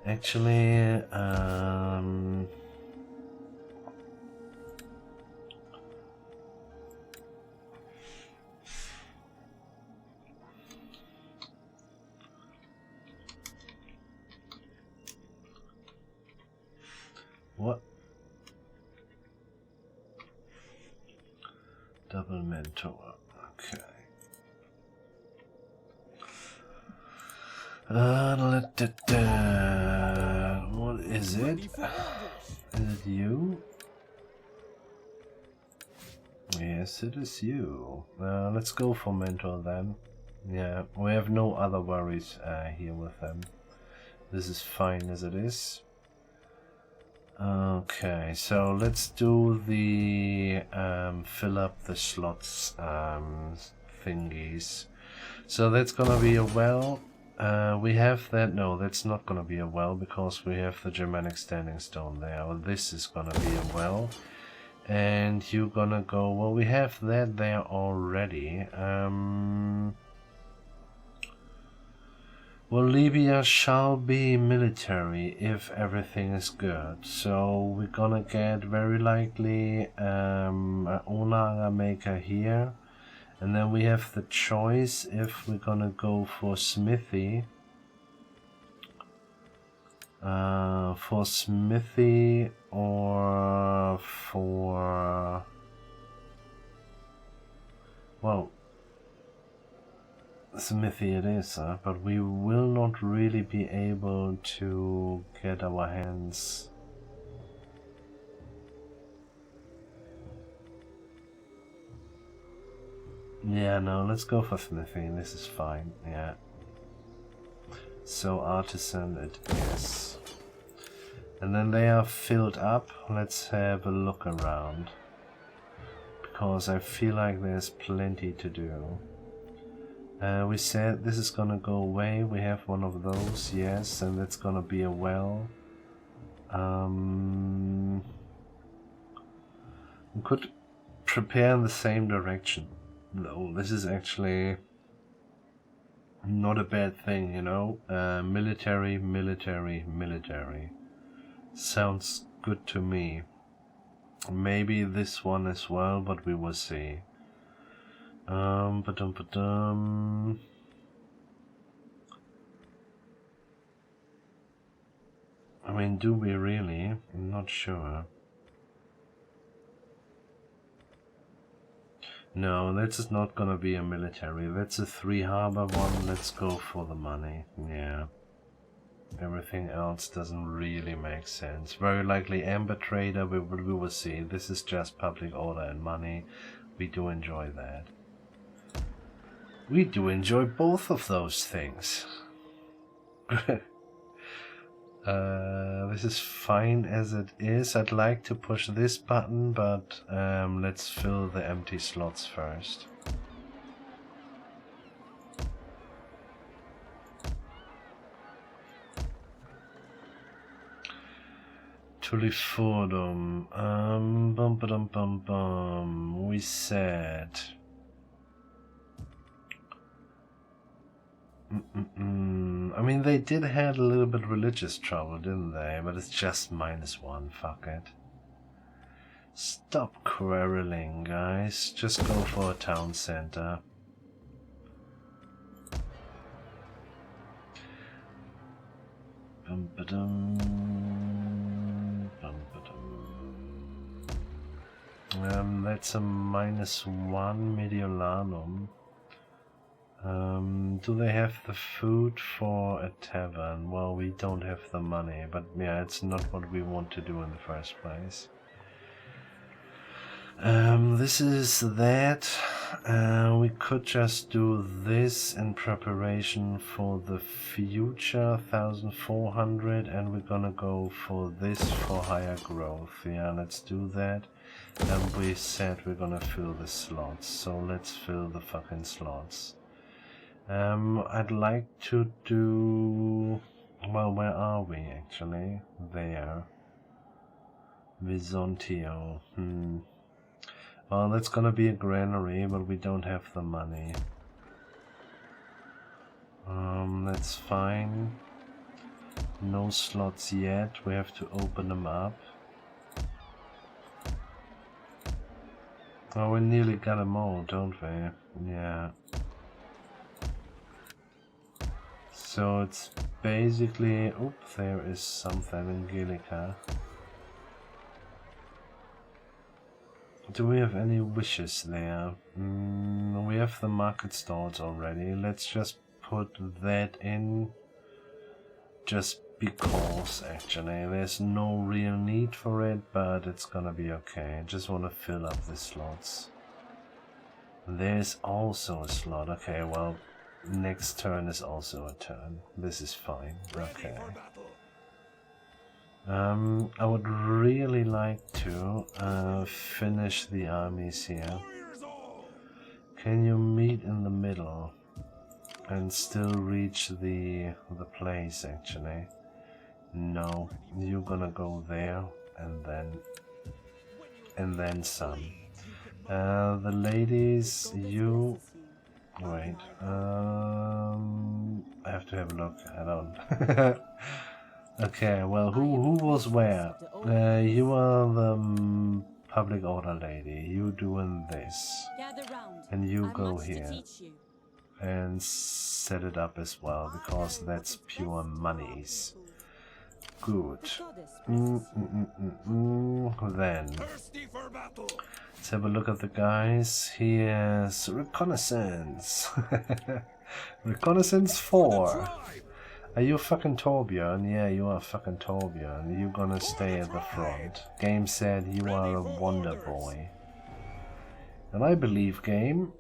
Actually, what? Double mentor, okay. What is it? Ready for orders. Is it you? Yes, it is you. Let's go for mentor then. Yeah, we have no other worries here with them. This is fine as it is. Okay, so let's do the fill up the slots thingies. So that's gonna be a well. We have that. No, that's not gonna be a well because we have the Germanic standing stone there. Well, this is gonna be a well. And you're gonna go, well, we have that there already. Well, Libya shall be military if everything is good. So we're gonna get very likely an Onaga maker here. And then we have the choice if we're gonna go for smithy. Or for... Well, smithy it is, but we will not really be able to get our hands... Yeah, no, let's go for smithy, this is fine, yeah. So artisan it is. And then they are filled up. Let's have a look around. Because I feel like there's plenty to do. We said this is gonna go away. We have one of those, yes, and that's gonna be a well. We could prepare in the same direction. No, this is actually not a bad thing, you know. Military, military, military. Sounds good to me. Maybe this one as well, but we will see. I mean, do we really? I'm not sure. No, this is not gonna be a military. That's a 3 harbor one. Let's go for the money. Yeah. Everything else doesn't really make sense. Very likely amber trader, we will see. This is just public order and money. We do enjoy that. We do enjoy both of those things. This is fine as it is. I'd like to push this button, but let's fill the empty slots first. Tulifordum. We said. I mean, they did have a little bit religious trouble, didn't they? But it's just -1. Fuck it. Stop quarreling, guys. Just go for a town center. That's a -1 Mediolanum. Do they have the food for a tavern? Well, we don't have the money, but yeah, it's not what we want to do in the first place. This is that. We could just do this in preparation for the future, 1400, and we're gonna go for this for higher growth. Yeah, let's do that. And we said we're gonna fill the slots, so let's fill the fucking slots. I'd like to do... Well, where are we actually? There. Visontio. Well, that's gonna be a granary, but we don't have the money. That's fine. No slots yet, we have to open them up. Oh, we nearly got them all, don't we? Yeah. So it's basically... Oop, there is something in Gilica. Do we have any wishes there? We have the market stalls already. Let's just put that in. Just because, actually. There's no real need for it, but it's gonna be okay. I just want to fill up the slots. There's also a slot. Okay, well, next turn is also a turn. This is fine. Okay. I would really like to finish the armies here. Can you meet in the middle and still reach the place actually? No, you're gonna go there and then some. The ladies, you wait. I have to have a look. I don't. Okay, well, who was where? You are the public order lady. You doing this, and you go here and set it up as well because that's pure monies. Good. Then let's have a look at the guys. Here's reconnaissance. Reconnaissance 4. Are you fucking Torbjörn? Yeah, you are fucking Torbjörn. You're gonna stay at the front. Game said you are a wonder boy. And I believe Game.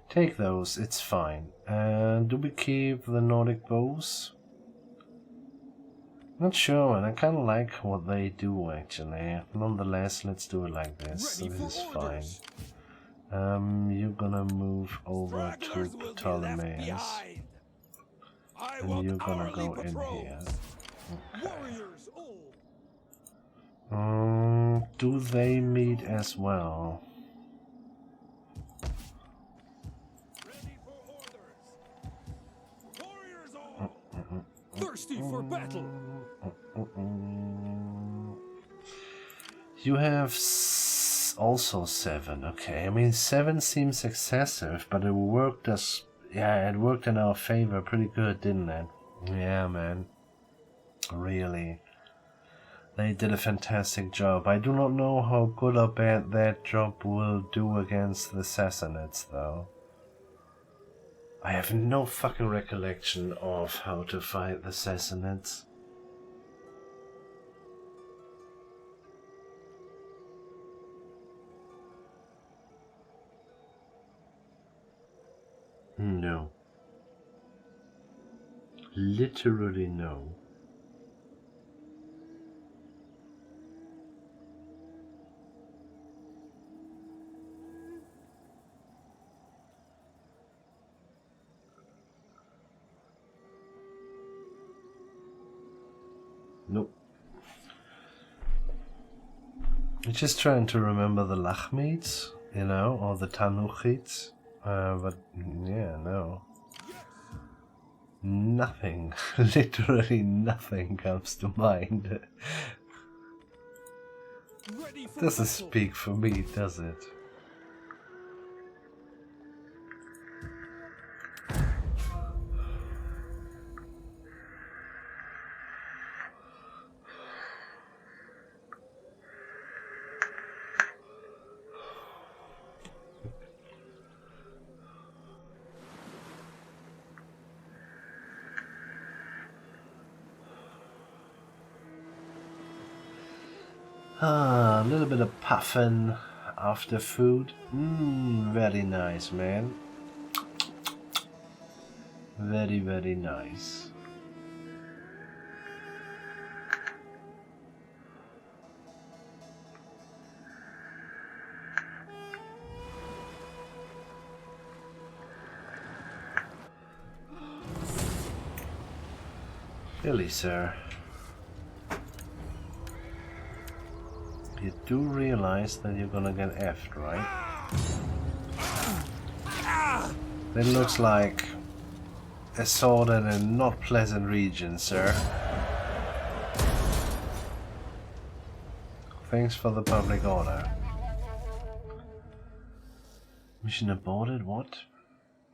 Take those, it's fine. Do we keep the Nordic bows? Not sure, and I kinda like what they do actually. Nonetheless, let's do it like this. So this is fine. You're gonna move over to Ptolemais. And you're gonna go in here. Okay. Do they meet as well? Thirsty for battle. You have also 7. Okay, I mean 7 seems excessive, but it worked us. Yeah, it worked in our favor pretty good, didn't it? Yeah, man. Really. They did a fantastic job. I do not know how good or bad that job will do against the Sassanids, though. I have no fucking recollection of how to fight the Sassanids. No. Literally no. Nope. I'm just trying to remember the Lachmids, you know, or the Tanuchids. But yeah, no. Nothing, literally nothing comes to mind. Doesn't speak for me, does it? Ah, a little bit of puffin after food. Very nice, man. Very, very nice. Really, sir. You do realize that you're gonna get effed, right? That looks like assaulted in not pleasant region, sir. Thanks for the public order. Mission aborted, what?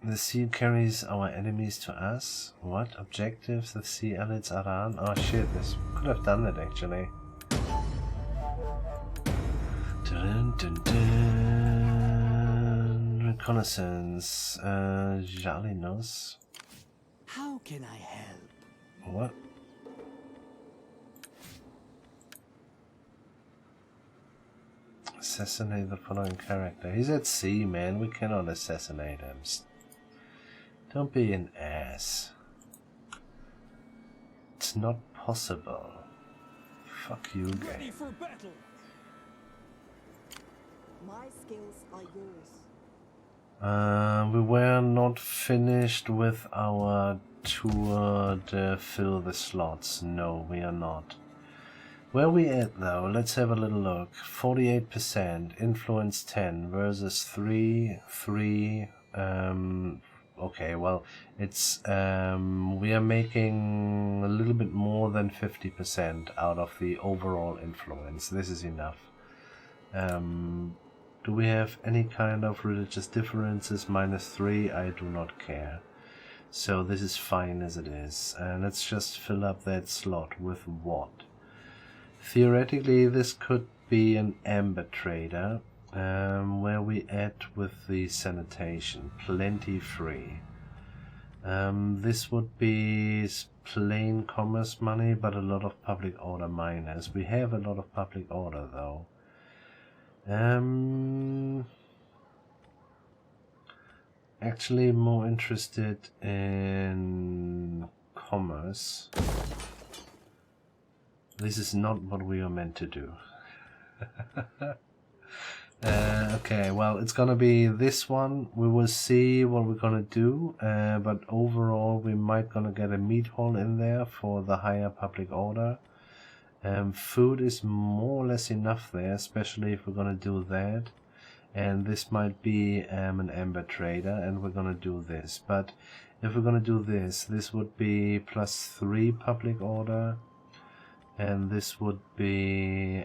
The sea carries our enemies to us? What? Objectives? The sea elites are on? Oh shit, this could have done it actually. Dun, dun, dun. Reconnaissance. Jalinos. How can I help? What? Assassinate the following character. He's at sea, man. We cannot assassinate him. Don't be an ass. It's not possible. Fuck you, Ready game. for battle. My skills are yours. We were not finished with our tour to fill the slots. No, we are not. Where are we at though? Let's have a little look. 48%, influence 10 versus 3, 3. Okay, well, it's we are making a little bit more than 50% out of the overall influence. This is enough. Do we have any kind of religious differences? -3, I do not care. So this is fine as it is. Let's just fill up that slot with what? Theoretically, this could be an amber trader. Where we at with the sanitation? Plenty free. This would be plain commerce money, but a lot of public order miners. We have a lot of public order though. Actually more interested in commerce. This is not what we are meant to do. Okay, well, it's gonna be this one. We will see what we're gonna do, but overall we might gonna get a meat hall in there for the higher public order. Food is more or less enough there, especially if we're gonna do that. And this might be an amber trader, and we're gonna do this. But if we're gonna do this, this would be +3 public order. And this would be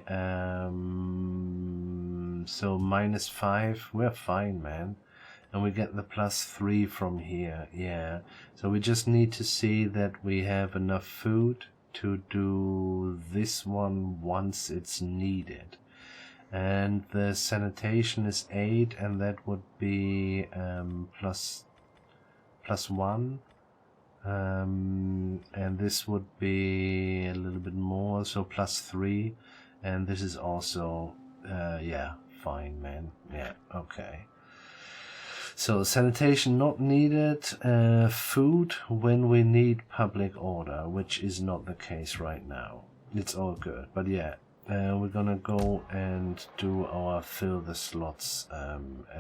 so -5. We're fine, man, and we get the +3 from here. Yeah, so we just need to see that we have enough food to do this one once it's needed. And the sanitation is 8, and that would be +1. And this would be a little bit more, so +3, and this is also yeah, fine, man. Yeah, okay. So sanitation not needed, food when we need public order, which is not the case right now. It's all good, but yeah, we're gonna go and do our fill the slots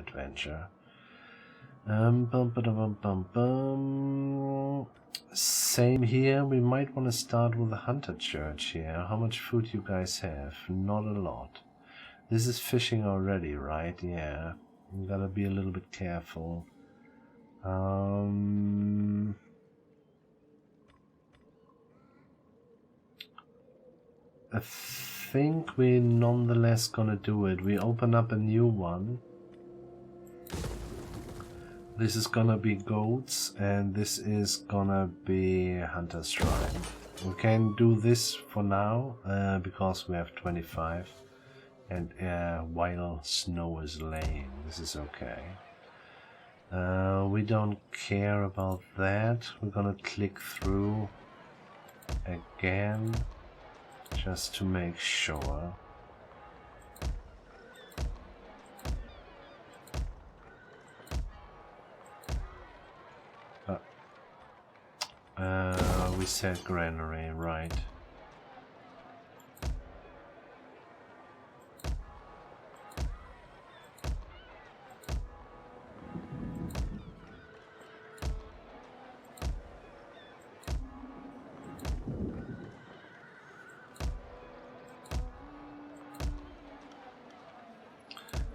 adventure. Same here. We might want to start with the Hunter Church here. How much food you guys have? Not a lot. This is fishing already, right? Yeah. You gotta be a little bit careful. I think we're nonetheless gonna do it. We open up a new one. This is gonna be goats, and this is gonna be Hunter's Shrine. We can do this for now, because we have 25. And while snow is laying, this is okay. We don't care about that. We're gonna click through again, just to make sure. We said granary, right.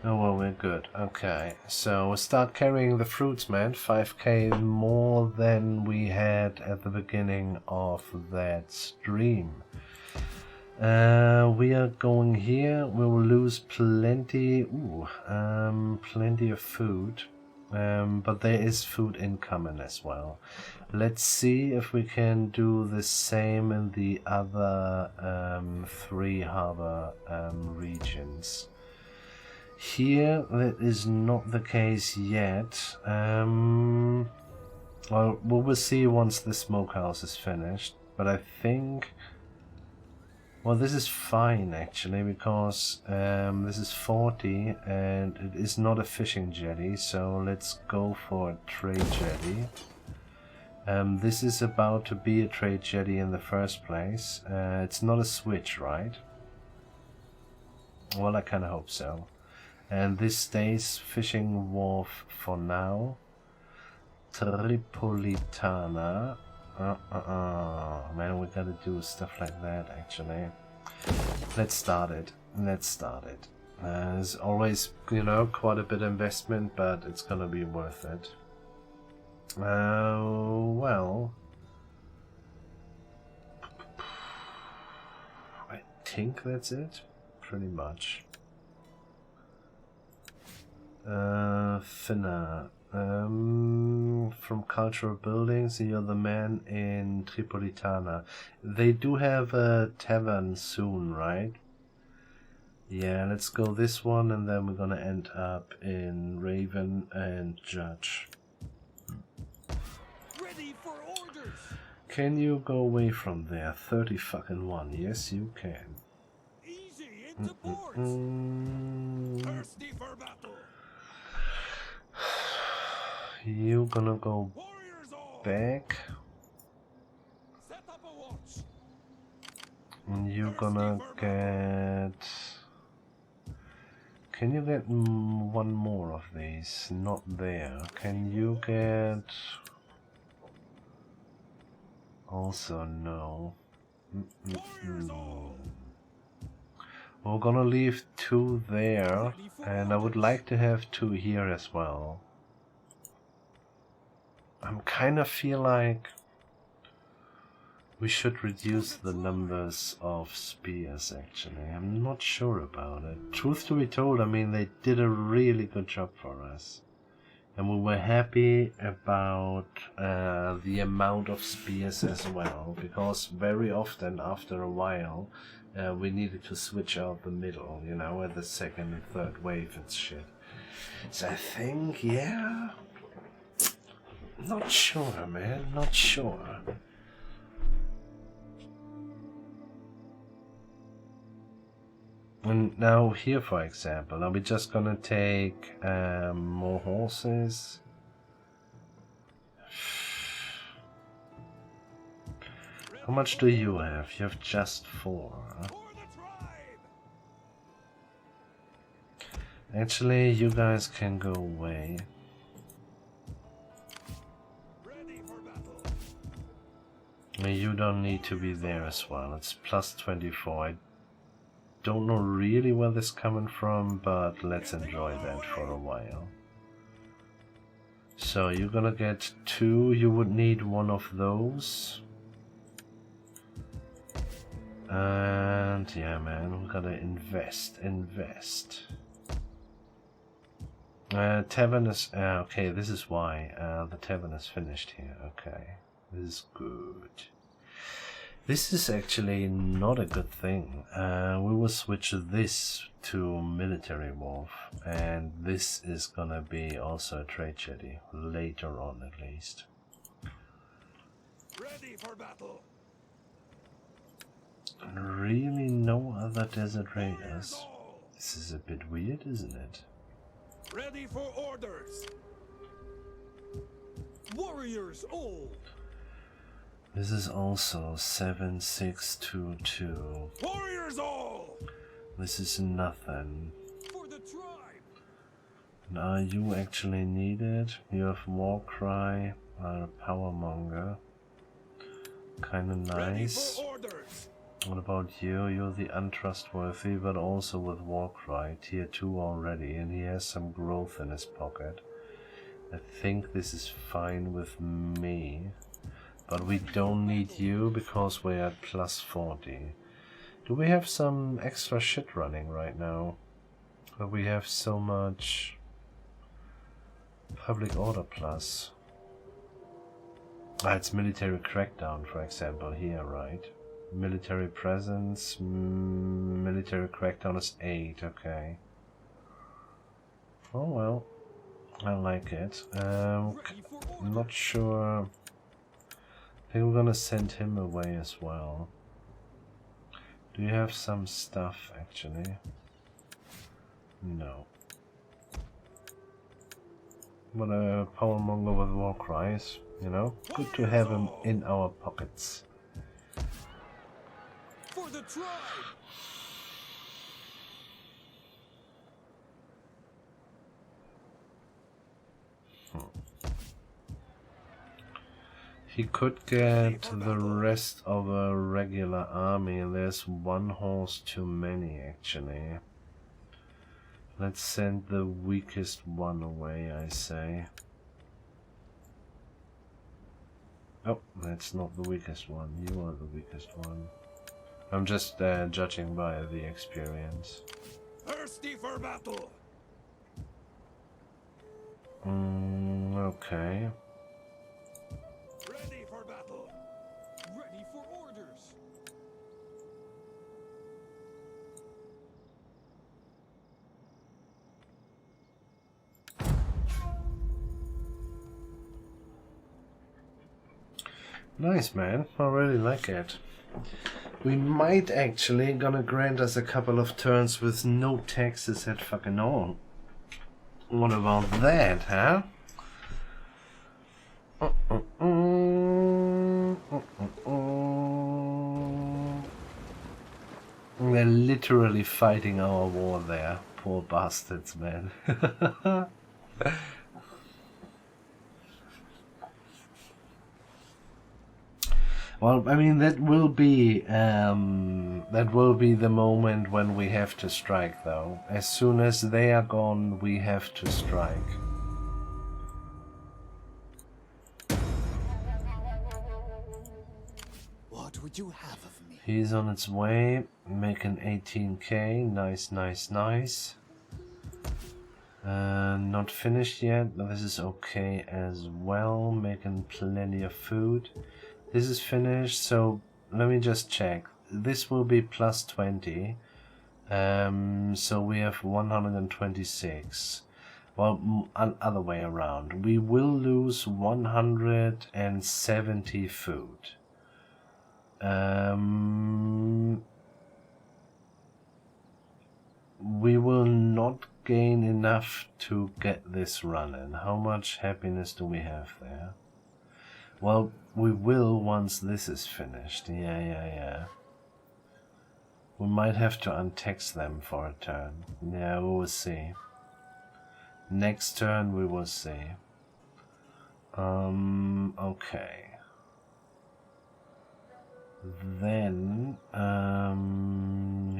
Oh well, we're good. Okay, so we'll start carrying the fruits, man. 5k more than we had at the beginning of that stream. We are going here. We will lose plenty. Plenty of food. But there is food incoming as well. Let's see if we can do the same in the other 3 harbor regions. Here, that is not the case yet. Well, we will see once the smokehouse is finished. But I think... Well, this is fine actually, because this is 40 and it is not a fishing jetty, so let's go for a trade jetty. This is about to be a trade jetty in the first place. It's not a switch, right? Well, I kind of hope so. And this stays fishing wharf for now. Tripolitana. Man, we gotta do stuff like that actually. Let's start it. Let's start it. There's always, you know, quite a bit of investment, but it's gonna be worth it. Well, I think that's it. Pretty much. Finna. From cultural buildings, you're the man in Tripolitana. They do have a tavern soon, right? Yeah, let's go this one and then we're gonna end up in Raven and Judge. Ready for orders. Can you go away from there? 30 fucking 1. Yes, you can. Easy into ports. Thirsty for battle. You gonna go Warriors all. back, Set up a watch. and you gonna get... Can you get one more of these? Not there. Can you get... Also no. Warriors all. We're gonna leave 2 there, and I would like to have 2 here as well. I kind of feel like we should reduce the numbers of spears actually. I'm not sure about it. Truth to be told, I mean, they did a really good job for us. And we were happy about the amount of spears as well. Because very often, after a while, we needed to switch out the middle, you know, at the second and third wave and shit. So I think, yeah... Not sure, man, not sure. And now here, for example, are we just gonna take more horses? How much do you have? You have just 4. Huh? For the tribe. Actually, you guys can go away. You don't need to be there as well. It's plus 24. I don't know really where this is coming from, but let's enjoy that for a while. So you're gonna get 2. You would need 1 of those. And yeah, man, we gotta invest. Tavern is... okay, this is why the tavern is finished here. Okay. This is good. This is actually not a good thing. We will switch this to military wharf, and this is gonna be also a trade jetty later on, at least. Ready for battle. Really, no other desert raiders. This is a bit weird, isn't it? Ready for orders. Warriors all. This is also 7622. Warriors all! This is nothing. For the tribe! And are you actually needed? You have Warcry, are a Powermonger. Kinda Ready nice. for orders! What about you? You're the untrustworthy, but also with Warcry, tier 2 already, and he has some growth in his pocket. I think this is fine with me. But we don't need you because we're at plus 40. Do we have some extra shit running right now? But we have so much public order plus. Ah, it's military crackdown, for example, here, right? Military presence, military crackdown is 8, okay. Oh well, I like it. I'm not sure. I think we're gonna send him away as well. Do you have some stuff actually? No. But a Powermonger with Warcries, you know? Good to have him in our pockets. For the tribe! He could get the rest of a regular army. There's one horse too many actually. Let's send the weakest one away, I say. Oh, that's not the weakest one. You are the weakest one. I'm just judging by the experience. Thirsty for battle! Okay. Ready for battle! Ready for orders! Nice, man. I really like it. We might actually gonna grant us a couple of turns with no taxes at fucking all. What about that, huh? They're literally fighting our war there. Poor bastards, man. Well, I mean that will be the moment when we have to strike, though. As soon as they are gone, we have to strike. What would you have of me? He's on its way, making 18k. Nice, nice, nice. Not finished yet, but this is okay as well. Making plenty of food. This is finished, so let me just check. This will be plus 20. So we have 126. Well, other way around. We will lose 170 food. We will not gain enough to get this running. How much happiness do we have there? Well, we will once this is finished. Yeah. We might have to untax them for a turn. Yeah, we will see. Next turn we will see. Okay. Then,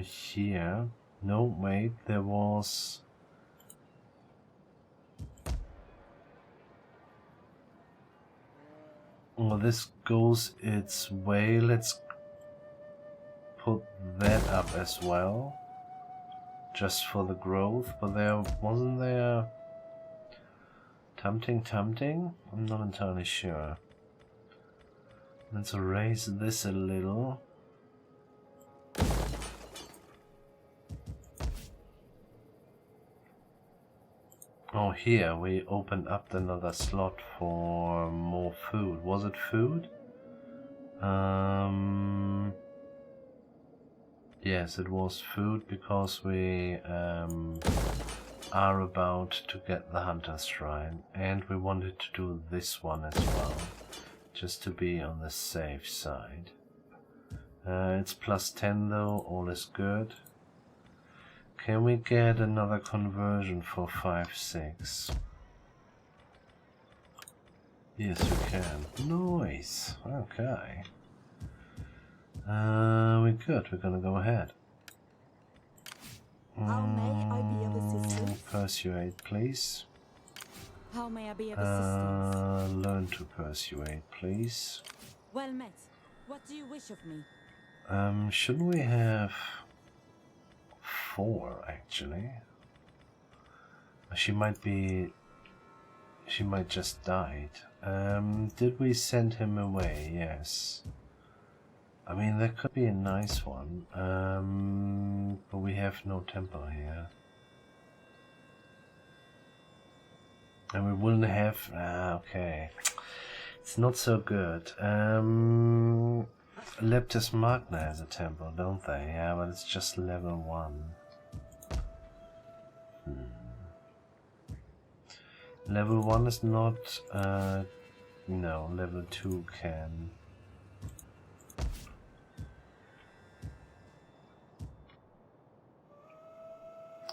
here. No, wait, there was... Well, this goes its way. Let's put that up as well. Just for the growth. But wasn't there... Tempting? I'm not entirely sure. Let's raise this a little. Oh, here we opened up another slot for more food. Was it food? Yes, it was food because we are about to get the Hunter's Shrine, and we wanted to do this one as well, just to be on the safe side. It's +10 though, all is good. Can we get another conversion for 5-6? Yes, we can. Nice. Okay. We're good. We're gonna go ahead. How may I be of assistance? Persuade, please. How may I be of assistance? Learn to persuade, please. Well met. What do you wish of me? Shouldn't we have 4 actually? She might just died. Did we send him away? Yes. I mean, that could be a nice one. But we have no temple here. And we wouldn't have... okay. It's not so good. Leptis Magna has a temple, don't they? Yeah, but it's just level 1. Level 1 is not... no, level 2 can.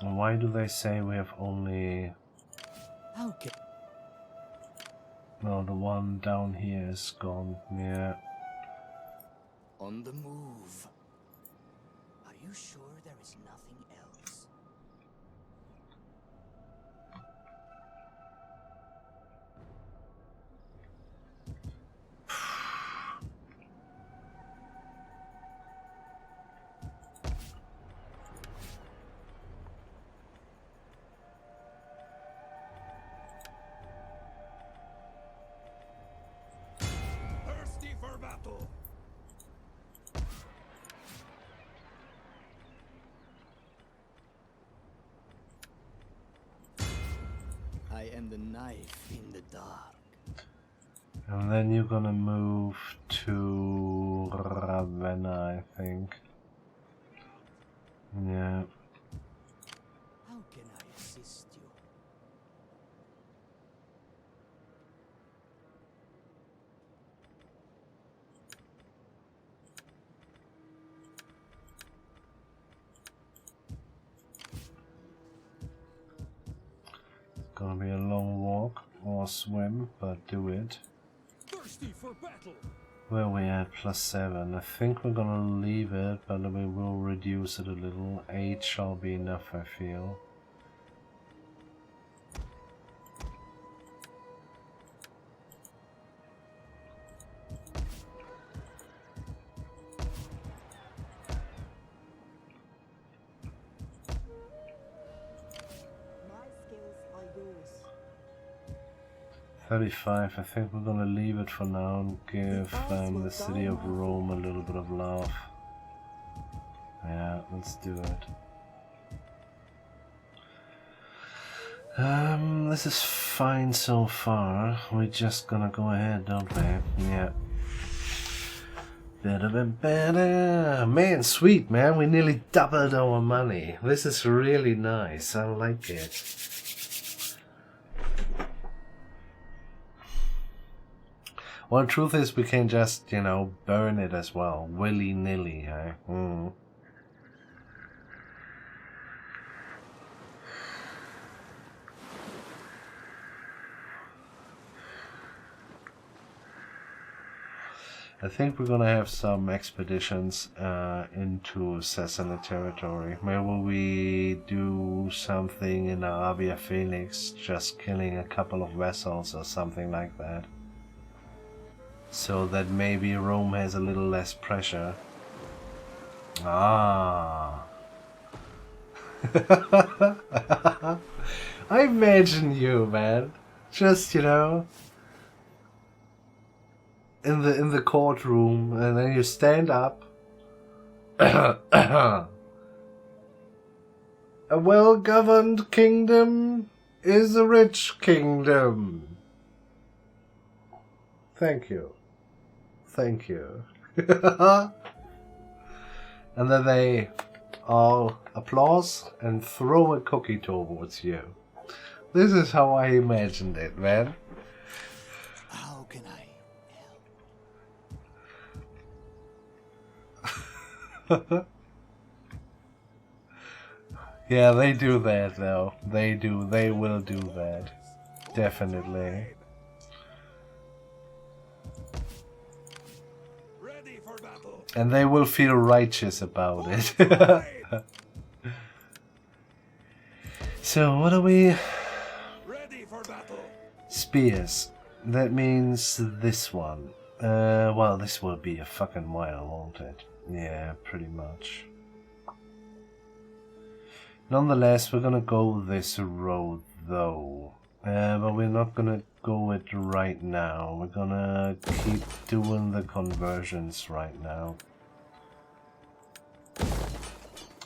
Why do they say we have only... Okay. No, the one down here is gone. Yeah. On the move. Are you sure there is nothing else? Thirsty for battle. I am the knife in the dark. And then you're gonna move to Ravenna, I think. Yeah. How can I assist you? Gonna be a long walk or swim, but do it. Thirsty for battle. Where we at? +7. I think we're gonna leave it, but we will reduce it a little. 8 shall be enough, I feel. My skills are yours. 35. I think we're gonna leave it for now and give the city of Rome a little bit of love. Yeah, let's do it. This is fine so far. We're just gonna go ahead, don't we? Yeah. Better. Man, sweet, man. We nearly doubled our money. This is really nice. I like it. Well, the truth is we can just, you know, burn it as well. Willy-nilly, eh? I think we're gonna have some expeditions into Sassanid territory. Maybe we do something in Arabia Felix, just killing a couple of vessels or something like that. So that maybe Rome has a little less pressure. Ah. I imagine you, man. Just, you know, in the courtroom, and then you stand up. A well-governed kingdom is a rich kingdom. Thank you. Thank you. And then they all applause and throw a cookie towards you. This is how I imagined it, man. How can I help? Yeah, they do that though. They do. They will do that. Definitely. Ready for battle. And they will feel righteous about it. So, what are we? Ready for battle. Spears. That means this one. Well, this will be a fucking while, won't it? Yeah, pretty much. Nonetheless, we're gonna go this road, though. But we're not gonna go it right now. We're gonna keep doing the conversions right now.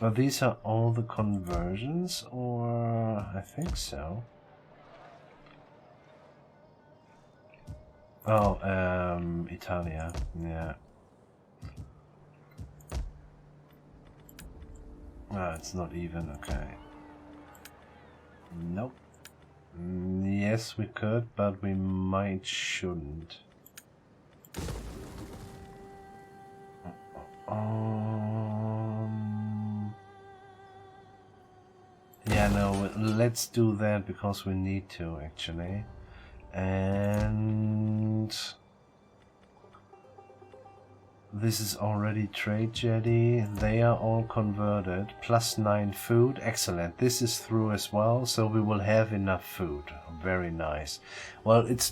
These are all the conversions, or I think so. Oh, Italia, yeah. Ah, it's not even, okay. Nope. Yes, we could, but we might shouldn't. Yeah, no, let's do that because we need to, actually. And this is already trade jetty. They are all converted. +9 food. Excellent. This is through as well, so we will have enough food. Very nice. Well, it's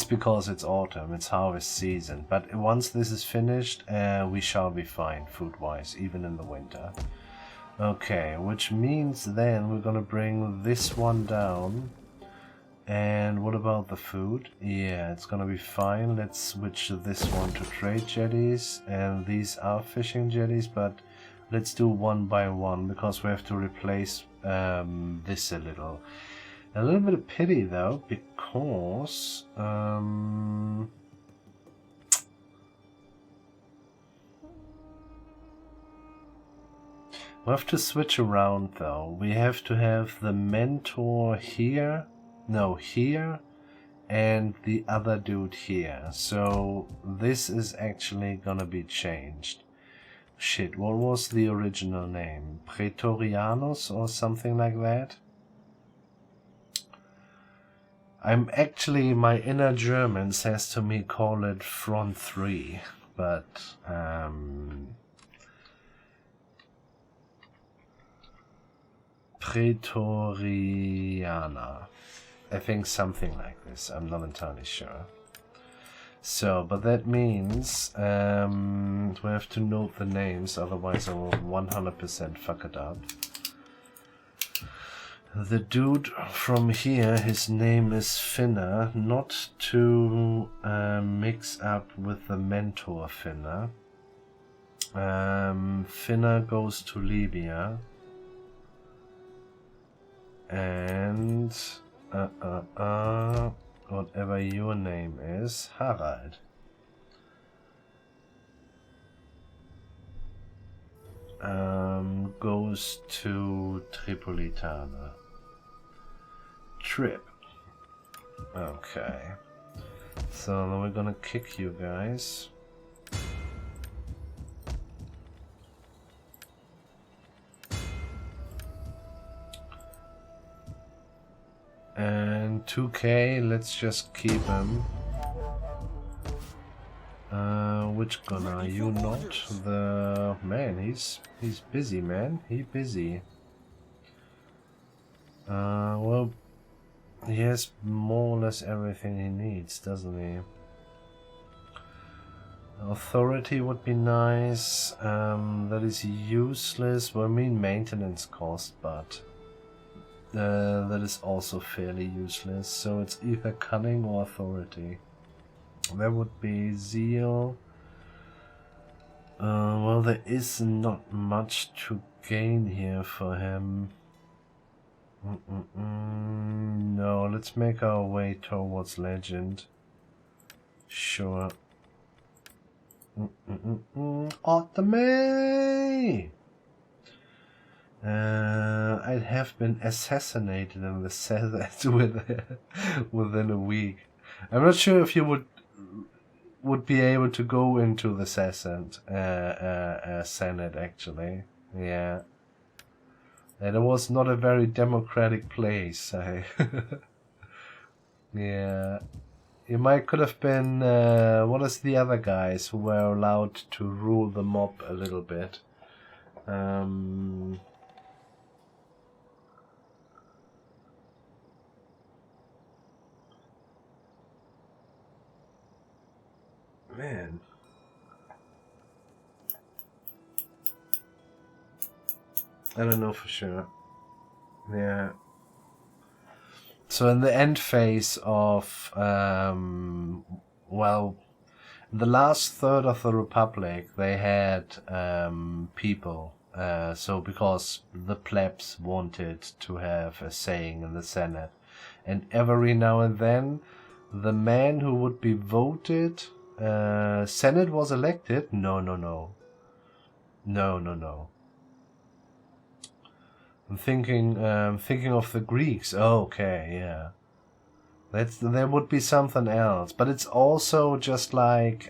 because it's autumn. It's harvest season. But once this is finished, we shall be fine food-wise, even in the winter. Okay, which means then we're gonna bring this one down. And what about the food? Yeah, it's gonna be fine. Let's switch this one to trade jetties, and these are fishing jetties, but let's do one by one because we have to replace this a little. A little bit of pity though, because we have to switch around though. We have to have the mentor here. No, here, and the other dude here. So this is actually gonna be changed. Shit, what was the original name? Praetorianus or something like that? I'm actually, my inner German says to me call it Front 3, but Praetoriana. I think something like this. I'm not entirely sure. So, but that means we have to note the names, otherwise I will 100% fuck it up. The dude from here, his name is Finna, not to mix up with the mentor Finna. Finna goes to Libya. And whatever your name is, Harald. Goes to Tripolitana. Trip. Okay. So then we're gonna kick you guys. And 2K, let's just keep him. Which gun are you not? The man, he's busy, man. He busy. Well, he has more or less everything he needs, doesn't he? Authority would be nice. That is useless. Well, I mean maintenance cost, but that is also fairly useless. So it's either cunning or authority. There would be zeal. Well, there is not much to gain here for him. No, let's make our way towards legend. Sure. Ottoman! I'd have been assassinated in the desert within a week. I'm not sure if you would would be able to go into the Senate, actually. Yeah. And it was not a very democratic place. Yeah. You might could have been, what is the other guys who were allowed to rule the mob a little bit? Man. I don't know for sure. Yeah. So in the end phase of, well, the last third of the Republic, they had people. So because the plebs wanted to have a saying in the Senate. And every now and then, the man who would be voted, Senate was elected? No. I'm thinking of the Greeks. Oh, okay, yeah. There would be something else, but it's also just like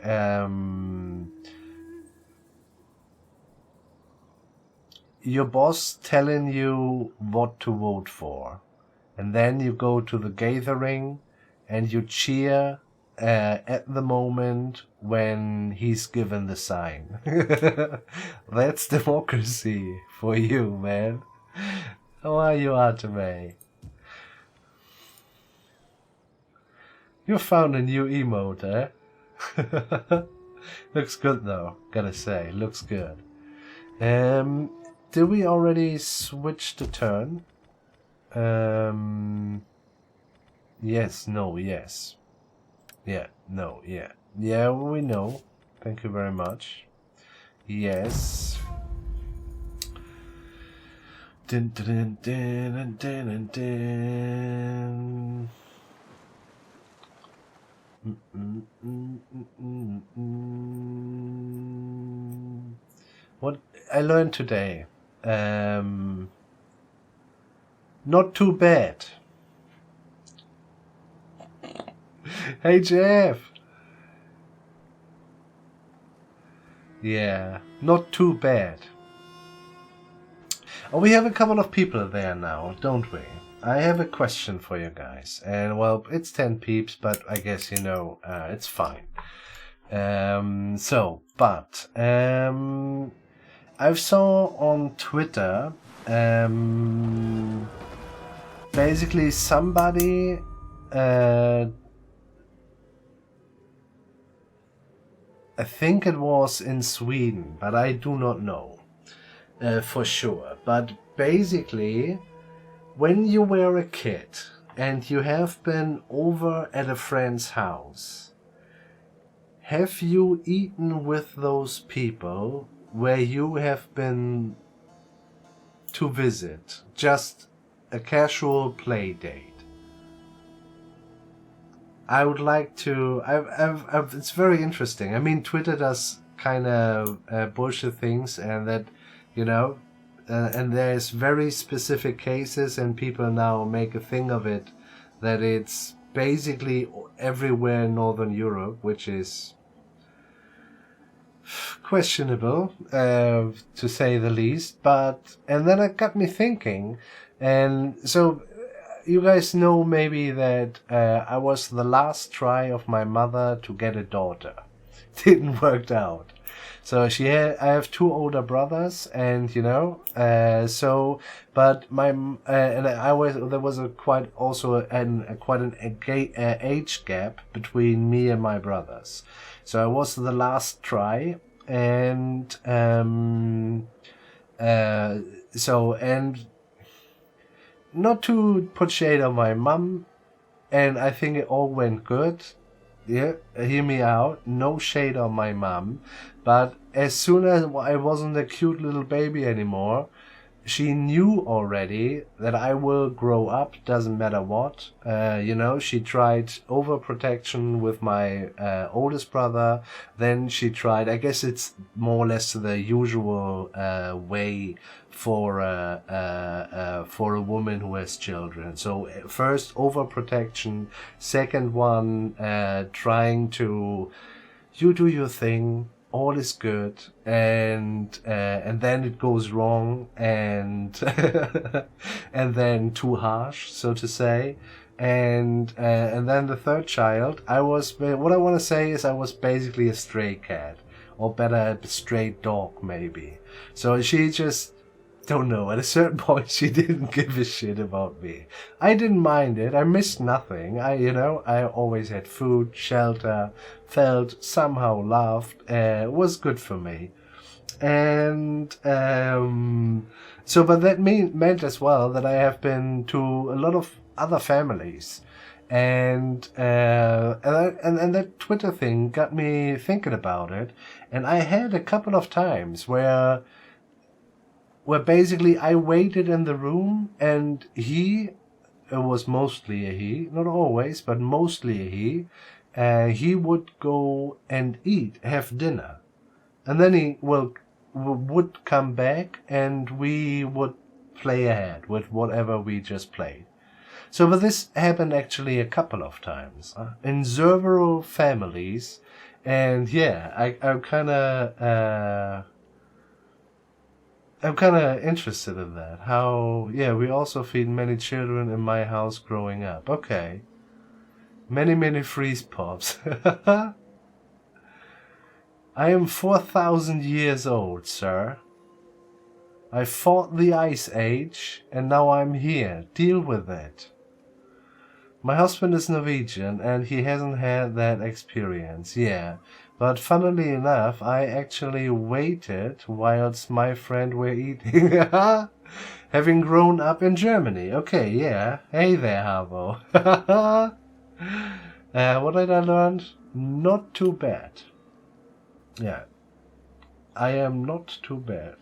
your boss telling you what to vote for, and then you go to the gathering and you cheer at the moment when he's given the sign. That's democracy for you, man. How are you, Arteme? You found a new emote, eh? Looks good though, gotta say, looks good. Did we already switch the turn? Yes, no, yes. Yeah, no, yeah. Yeah, we know. Thank you very much. Yes. Dun, dun, dun, dun, dun, dun. What I learned today. Not too bad. Hey Jeff. Yeah, not too bad. Oh, we have a couple of people there now, don't we? I have a question for you guys. And, well, it's 10 peeps, but I guess, it's fine. I saw on Twitter, basically somebody, I think it was in Sweden, but I do not know for sure. But basically, when you were a kid and you have been over at a friend's house, have you eaten with those people where you have been to visit? Just a casual play date. I would like to. It's very interesting. I mean, Twitter does kind of bullshit things, and that, and there's very specific cases, and people now make a thing of it, that it's basically everywhere in Northern Europe, which is questionable, to say the least. And then it got me thinking, and so you guys know maybe that I was the last try of my mother to get a daughter. Didn't work out. So I have two older brothers, and there was quite an age gap between me and my brothers. So I was the last try, and not to put shade on my mum, and I think it all went good. Yeah, hear me out. No shade on my mum. But as soon as I wasn't a cute little baby anymore, she knew already that I will grow up, doesn't matter what. She tried overprotection with my oldest brother. Then she tried, I guess it's more or less the usual way for a woman who has children. So first overprotection, second one trying to you do your thing, all is good, and then it goes wrong, and and then too harsh, so to say, and then the third child, what I want to say is I was basically a stray cat, or better, a stray dog maybe. So she just, don't know, at a certain point she didn't give a shit about me. I didn't mind it. I missed nothing. I always had food, shelter, felt somehow loved. It was good for me. And so, but that meant as well that I have been to a lot of other families. And that Twitter thing got me thinking about it. And I had a couple of times where basically I waited in the room, and it was mostly a he, not always, but mostly a he would go and have dinner. And then he would come back, and we would play ahead with whatever we just played. So, but this happened actually a couple of times in several families. And yeah, I'm kind of interested in that. How, yeah, we also feed many children in my house growing up. Okay. Many freeze pops. I am 4,000 years old, sir. I fought the Ice Age, and now I'm here. Deal with it. My husband is Norwegian, and he hasn't had that experience. Yeah. But funnily enough, I actually waited whilst my friend were eating. Having grown up in Germany. Okay, yeah. Hey there, Harbo. What did I learn? Not too bad. Yeah. I am not too bad.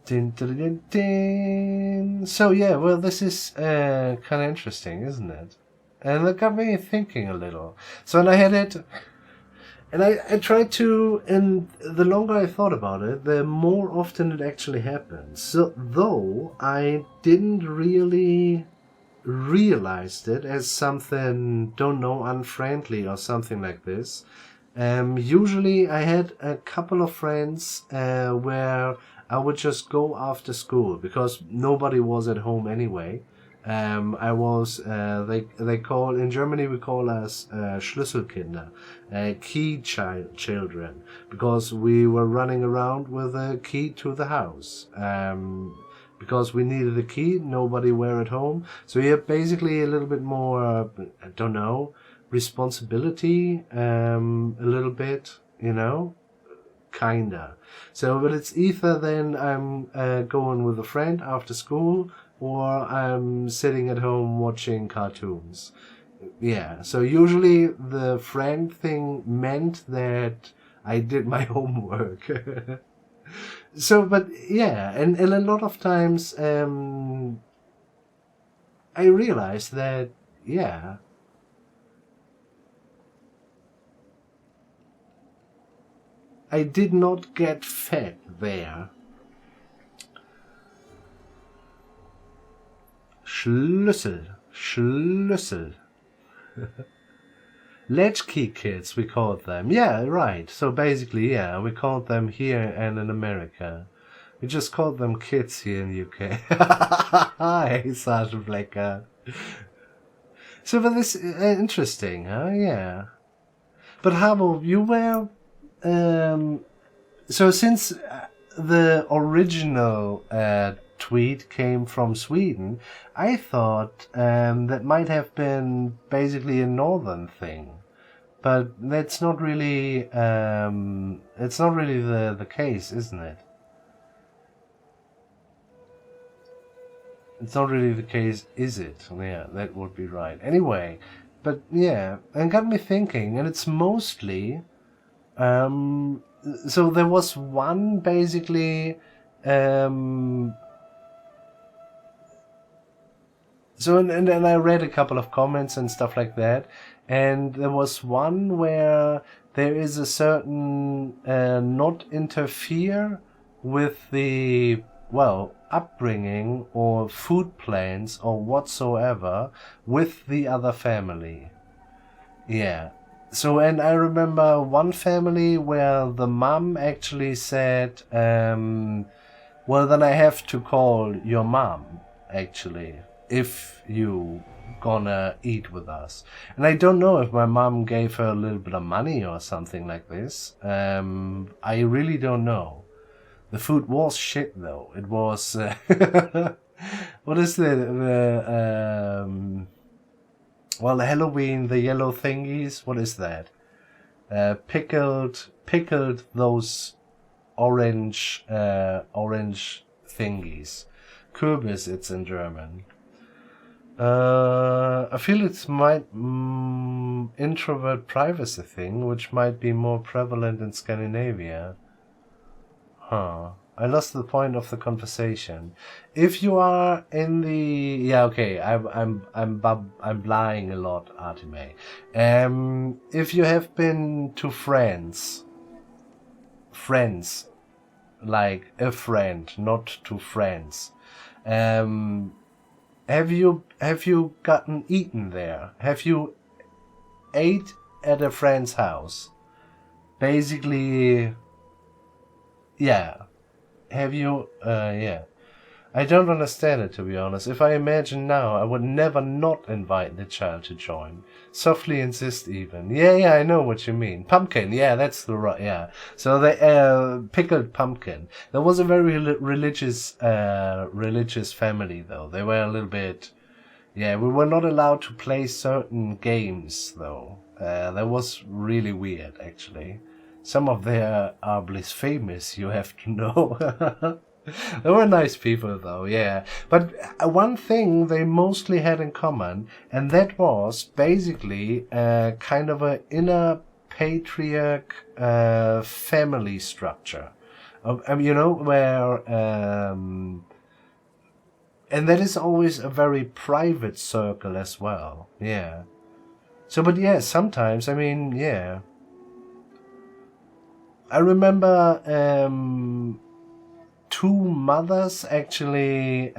Din, din, din, din. So yeah, well, this is kind of interesting, isn't it? And it got me thinking a little. So, and I had it... And I tried to, and the longer I thought about it, the more often it actually happens. So, though I didn't really realize it as something, don't know, unfriendly or something like this. Usually I had a couple of friends where I would just go after school because nobody was at home anyway. I was, they call, in Germany we call us Schlüsselkinder, key children, because we were running around with a key to the house. Because we needed a key, nobody were at home. So you have basically a little bit more, I don't know, responsibility, a little bit, kinda. So, but it's either then I'm going with a friend after school, or I'm sitting at home watching cartoons. Yeah, so usually the friend thing meant that I did my homework. So, but yeah, and a lot of times I realized that, yeah, I did not get fed there. Schlüssel. Latchkey kids, we called them. Yeah, right. So basically, yeah, we called them here and in America. We just called them kids here in the UK. Hey, Sergeant Blacker. So, but this interesting, huh? Yeah. But Habo, you were... so since the original tweet came from Sweden, I thought that might have been basically a northern thing, but that's not really it's not really the case, isn't it? It's not really the case, is it? Yeah, that would be right. Anyway, but yeah, and got me thinking, and it's mostly so there was one basically so, and I read a couple of comments and stuff like that, and there was one where there is a certain not interfere with the, well, upbringing or food plans or whatsoever with the other family. Yeah. So, and I remember one family where the mom actually said, well, then I have to call your mom, actually, if you gonna eat with us. And I don't know if my mom gave her a little bit of money or something like this. I really don't know. The food was shit, though. It was... what is well, Halloween, the yellow thingies, what is that? Pickled those orange thingies. Kürbis, it's in German. I feel it's introvert privacy thing, which might be more prevalent in Scandinavia. Huh. I lost the point of the conversation. If you are in the okay, I'm lying a lot, Artime. If you have been to friends, like a friend, not to friends, have you gotten eaten there? Have you ate at a friend's house? Basically, yeah. Have you? Yeah. I don't understand it, to be honest. If I imagine now, I would never not invite the child to join. Softly insist even. Yeah, I know what you mean. Pumpkin, yeah, that's the right, yeah. So the pickled pumpkin. There was a very religious family, though. They were a little bit... Yeah, we were not allowed to play certain games, though. That was really weird, actually. Some of their are blasphemous, you have to know. They were nice people, though, yeah. But one thing they mostly had in common, and that was basically kind of an inner patriarch family structure. You know, where... and that is always a very private circle as well, yeah. So, but yeah, sometimes, I mean, yeah. I remember two mothers actually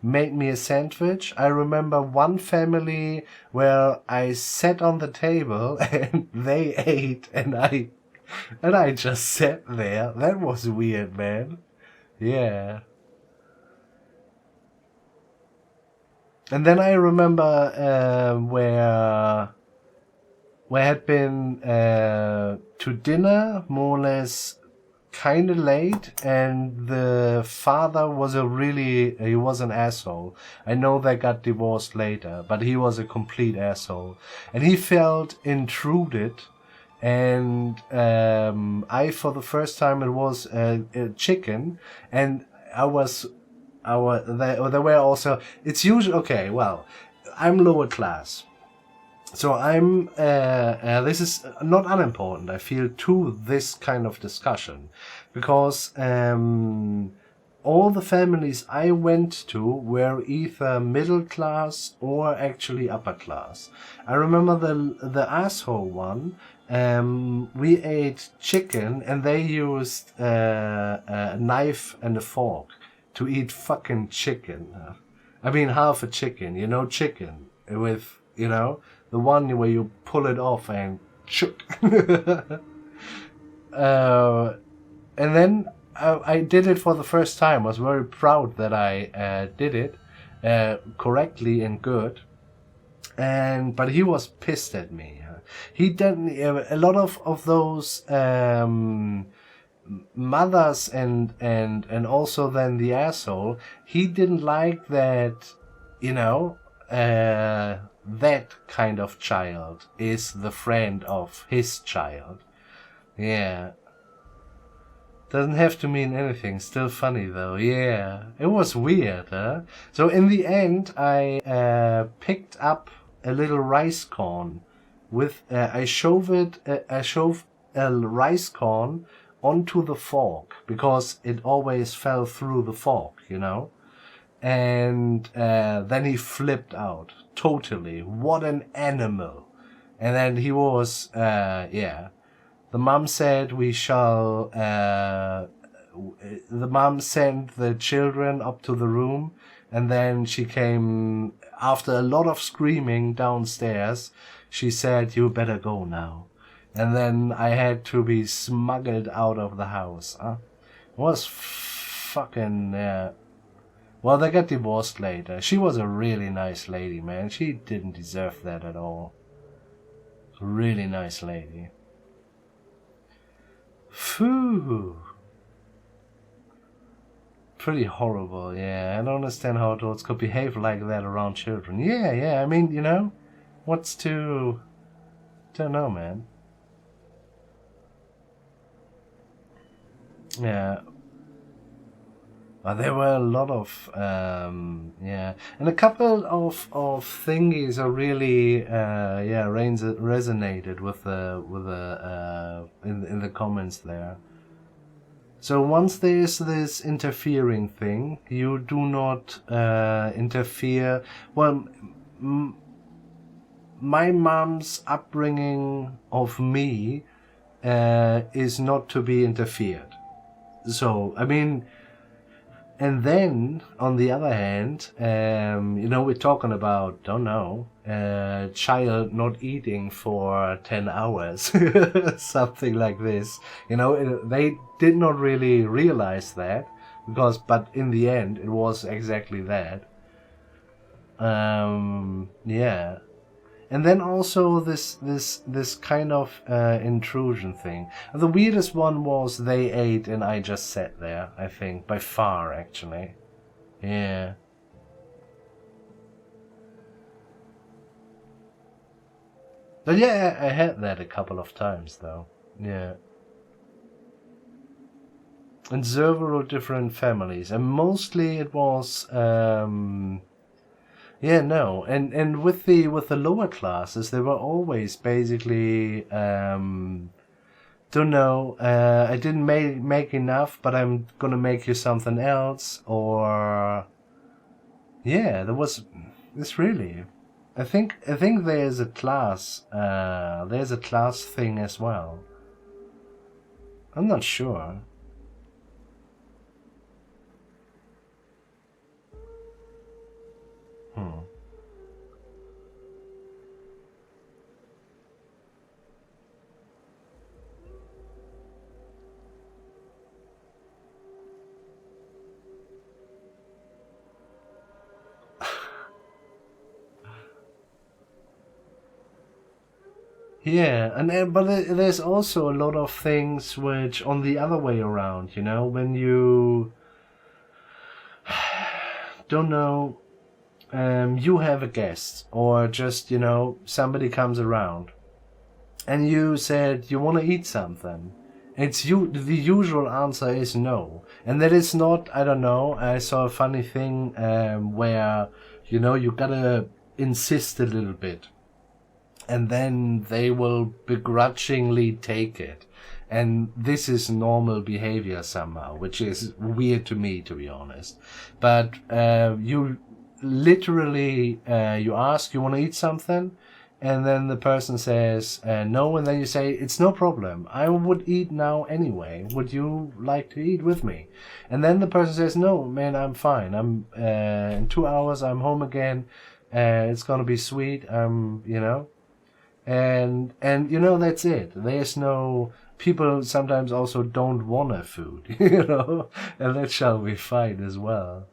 made me a sandwich. I remember one family where I sat on the table and they ate and I just sat there. That was weird, man. Yeah. And then I remember where I had been to dinner more or less kind of late, and the father was he was an asshole. I know they got divorced later, but he was a complete asshole. And he felt intruded, and for the first time, it was a chicken, and they were also, it's usually, okay, well, I'm lower class. So I'm, this is not unimportant, I feel, to this kind of discussion, because all the families I went to were either middle class or actually upper class. I remember the asshole one, we ate chicken and they used a knife and a fork to eat fucking chicken. I mean, half a chicken, chicken with, the one where you pull it off and shook. And then I did it for the first time. I was very proud that I did it correctly and good. But he was pissed at me. He didn't. A lot of those mothers and also then the asshole. He didn't like that. That kind of child is the friend of his child. Yeah. Doesn't have to mean anything. Still funny though. Yeah. It was weird, huh? So in the end, I picked up a little rice corn with I shove a rice corn onto the fork because it always fell through the fork, And then he flipped out totally. What an animal! And then he was, yeah. The mom said we shall. The mom sent the children up to the room, and then she came after a lot of screaming downstairs, she said, "You better go now." And then I had to be smuggled out of the house. It was fucking, well, they got divorced later. She was a really nice lady, man. She didn't deserve that at all. Really nice lady. Phew. Pretty horrible, yeah. I don't understand how adults could behave like that around children. Yeah, I mean, you know, what's to... Don't know, man. Yeah. There were a lot of, yeah, and a couple of thingies are really, resonated with the in the comments there. So once there's this interfering thing, you do not interfere. Well, my mom's upbringing of me is not to be interfered. So, I mean, and then, on the other hand, you know, we're talking about, don't know, child not eating for 10 hours, something like this. You know, they did not really realize that, but in the end, it was exactly that. Yeah. And then also this kind of intrusion thing. The weirdest one was they ate and I just sat there, I think, by far, actually. Yeah. But yeah, I had that a couple of times, though. Yeah. In several different families. And mostly it was... Yeah, no, and with the lower classes, they were always basically, don't know, I didn't make enough, but I'm gonna make you something else, or yeah, this really, I think there's a class thing as well. I'm not sure. Yeah, and but there's also a lot of things which on the other way around, you know, when you don't know, you have a guest or just, you know, somebody comes around and you said you want to eat something. The usual answer is no. And that is not, I don't know, I saw a funny thing where, you know, you gotta insist a little bit. And then they will begrudgingly take it. And this is normal behavior somehow, which is weird to me, to be honest. But you literally, you ask, you want to eat something? And then the person says no, and then you say, it's no problem. I would eat now anyway. Would you like to eat with me? And then the person says, no, man, I'm fine. I'm in 2 hours, I'm home again. It's going to be sweet. You know. And you know, that's it. There's no... People sometimes also don't want a food, you know? And that shall be fine as well.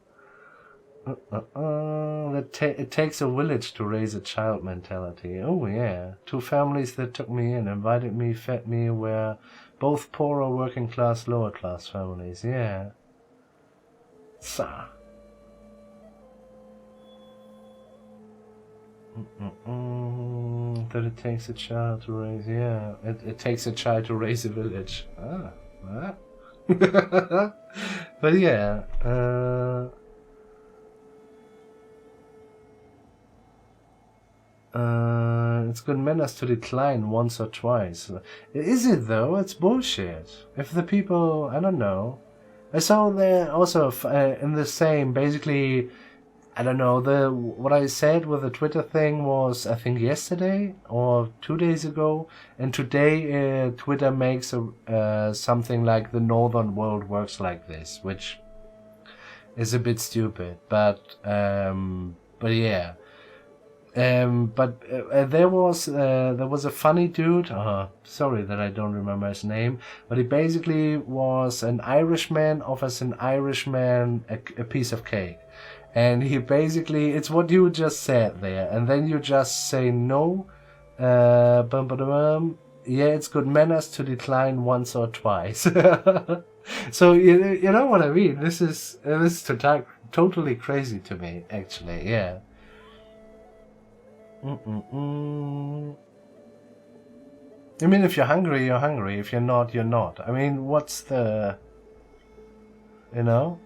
It takes a village to raise a child mentality. Oh, yeah. 2 families that took me in, invited me, fed me, were both poor or working class, lower class families. Yeah. That it takes a child to raise, yeah. It takes a child to raise a village. But yeah, it's good manners to decline once or twice. Is it though? It's bullshit. If the people, I don't know. I saw there also in the same, basically, I don't know, what I said with the Twitter thing was, I think, yesterday or 2 days ago. And today Twitter makes something like the northern world works like this, which is a bit stupid. But yeah. But there was a funny dude. Sorry that I don't remember his name, but he basically was an Irishman, offers an Irishman a piece of cake, and he basically, it's what you just said there, and then you just say no. Bum, ba, da, bum. Yeah, it's good manners to decline once or twice. So you know what I mean. This is totally crazy to me, actually. Yeah. I mean, if you're hungry, you're hungry. If you're not, you're not. I mean, what's the... You know?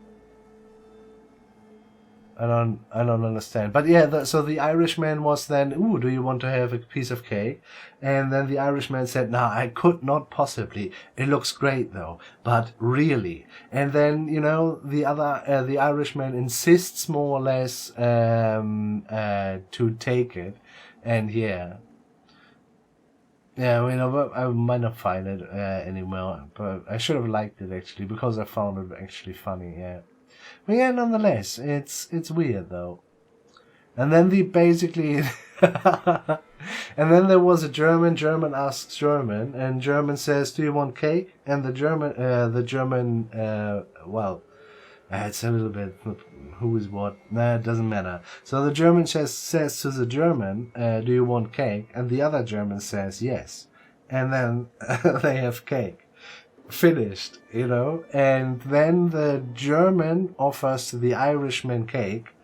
I don't understand. But yeah, so the Irishman was then, ooh, do you want to have a piece of cake? And then the Irishman said, nah, I could not possibly. It looks great though, but really. And then, you know, the Irishman insists more or less to take it. And yeah. Yeah, you know, I might not find it anymore, but I should have liked it actually, because I found it actually funny, yeah. But yeah, nonetheless, it's weird though. And then basically, and then there was a German asks German, and German says, do you want cake? And the German, it's a little bit, who is what? Nah, it doesn't matter. So the German says to the German, do you want cake? And the other German says yes. And then they have cake. Finished, you know. And then the German offers the Irishman cake.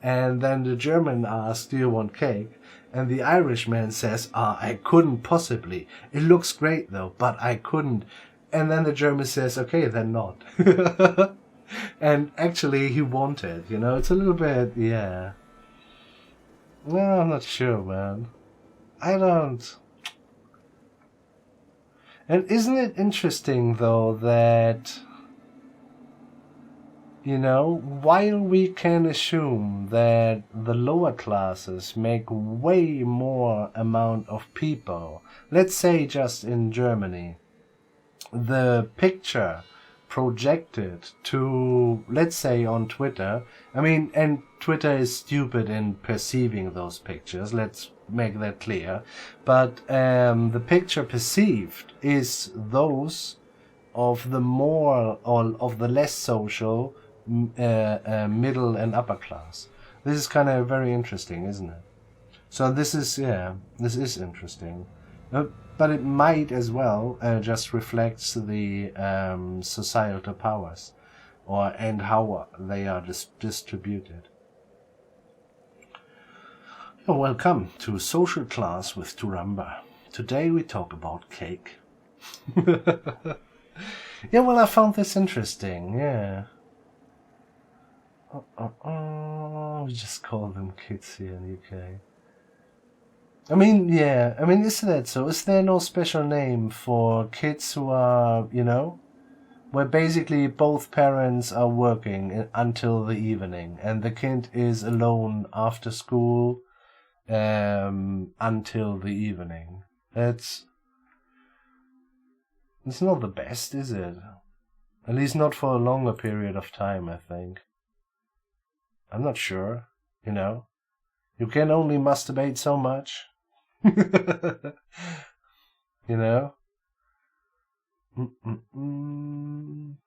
And then the German asks, do you want cake? And the Irishman says, I couldn't possibly. It looks great though, but I couldn't. And then the German says, okay, then not. And actually he wanted, you know, it's a little bit, yeah. No, I'm not sure, man. I don't. And isn't it interesting, though, that, you know, while we can assume that the lower classes make way more amount of people, let's say just in Germany, the picture projected to, let's say on Twitter, I mean, and Twitter is stupid in perceiving those pictures, let's make that clear, but the picture perceived is those of the more, or of the less social middle and upper class. This is kind of very interesting, isn't it? So this is interesting. But it might as well just reflects the societal powers, and how they are distributed. Oh, welcome to Social Class with Turumba. Today we talk about cake. Yeah, well, I found this interesting, yeah. We just call them kids here in the UK. I mean, yeah, I mean, isn't that so? Is there no special name for kids who are, you know, where basically both parents are working until the evening and the kid is alone after school until the evening? It's not the best, is it? At least not for a longer period of time, I think. I'm not sure, you know. You can only masturbate so much. You know? I'm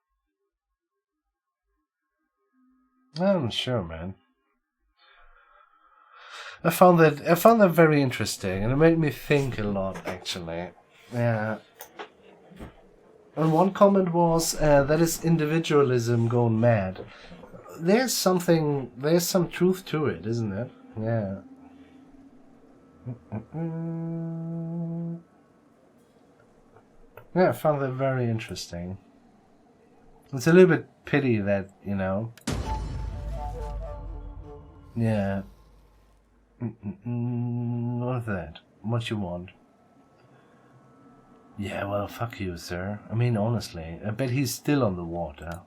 not sure, man. I found that very interesting, and it made me think a lot, actually. Yeah. And one comment was that is individualism going mad. There's some truth to it, isn't it? Yeah. Yeah, I found that very interesting. It's a little bit pity that, you know. Yeah. What is that? What you want? Yeah, well, fuck you, sir. I mean, honestly, I bet he's still on the water.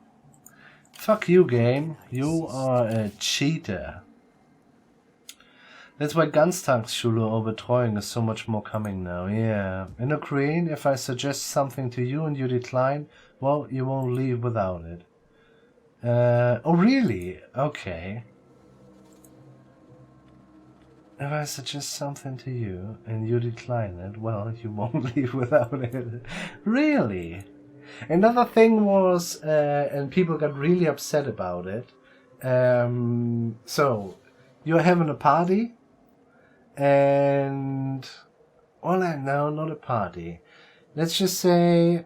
Fuck you, game. You are a cheater. That's why Ganztagsschule or Betreuung is so much more coming now, yeah. In Ukraine, if I suggest something to you and you decline, well, you won't leave without it. Oh, really? Okay. If I suggest something to you and you decline it, well, you won't leave without it. Really? Another thing was, and people got really upset about it. So, you're having a party, and... Well, no, not a party. Let's just say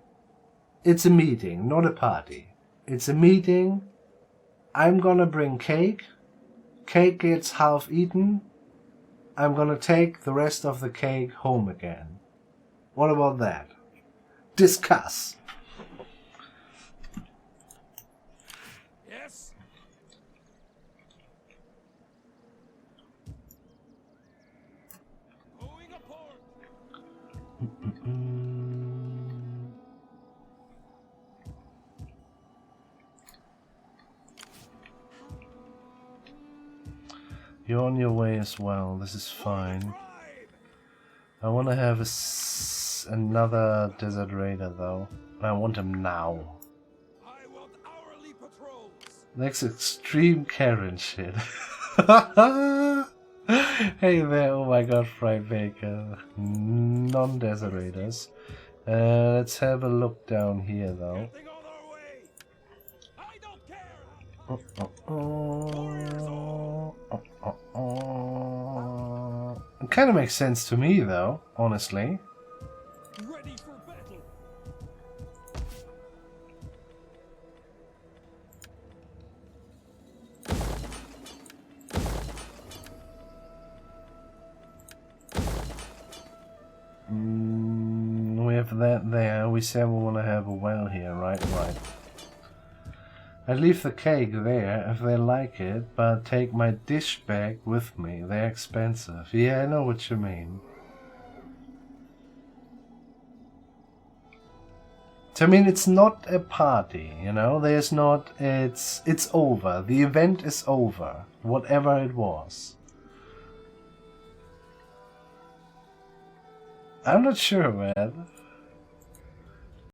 it's a meeting, not a party. It's a meeting. I'm gonna bring cake. Cake gets half eaten. I'm gonna take the rest of the cake home again. What about that? Discuss. Yes? Going apart. You're on your way as well. This is fine. I want to have another desert raider though. I want him now. I want hourly patrols. Next extreme Karen shit. Hey there, oh my god, Fried Baker. Non-desert raiders. Let's have a look down here though. Getting on our way. I don't care. It kind of makes sense to me though, honestly. Ready for battle. We have that there. We said we want to have a well here, right? Right. I leave the cake there if they like it, but take my dish bag with me. They're expensive. Yeah, I know what you mean. So, I mean, it's not a party, you know? There's not... It's over. The event is over. Whatever it was. I'm not sure, man.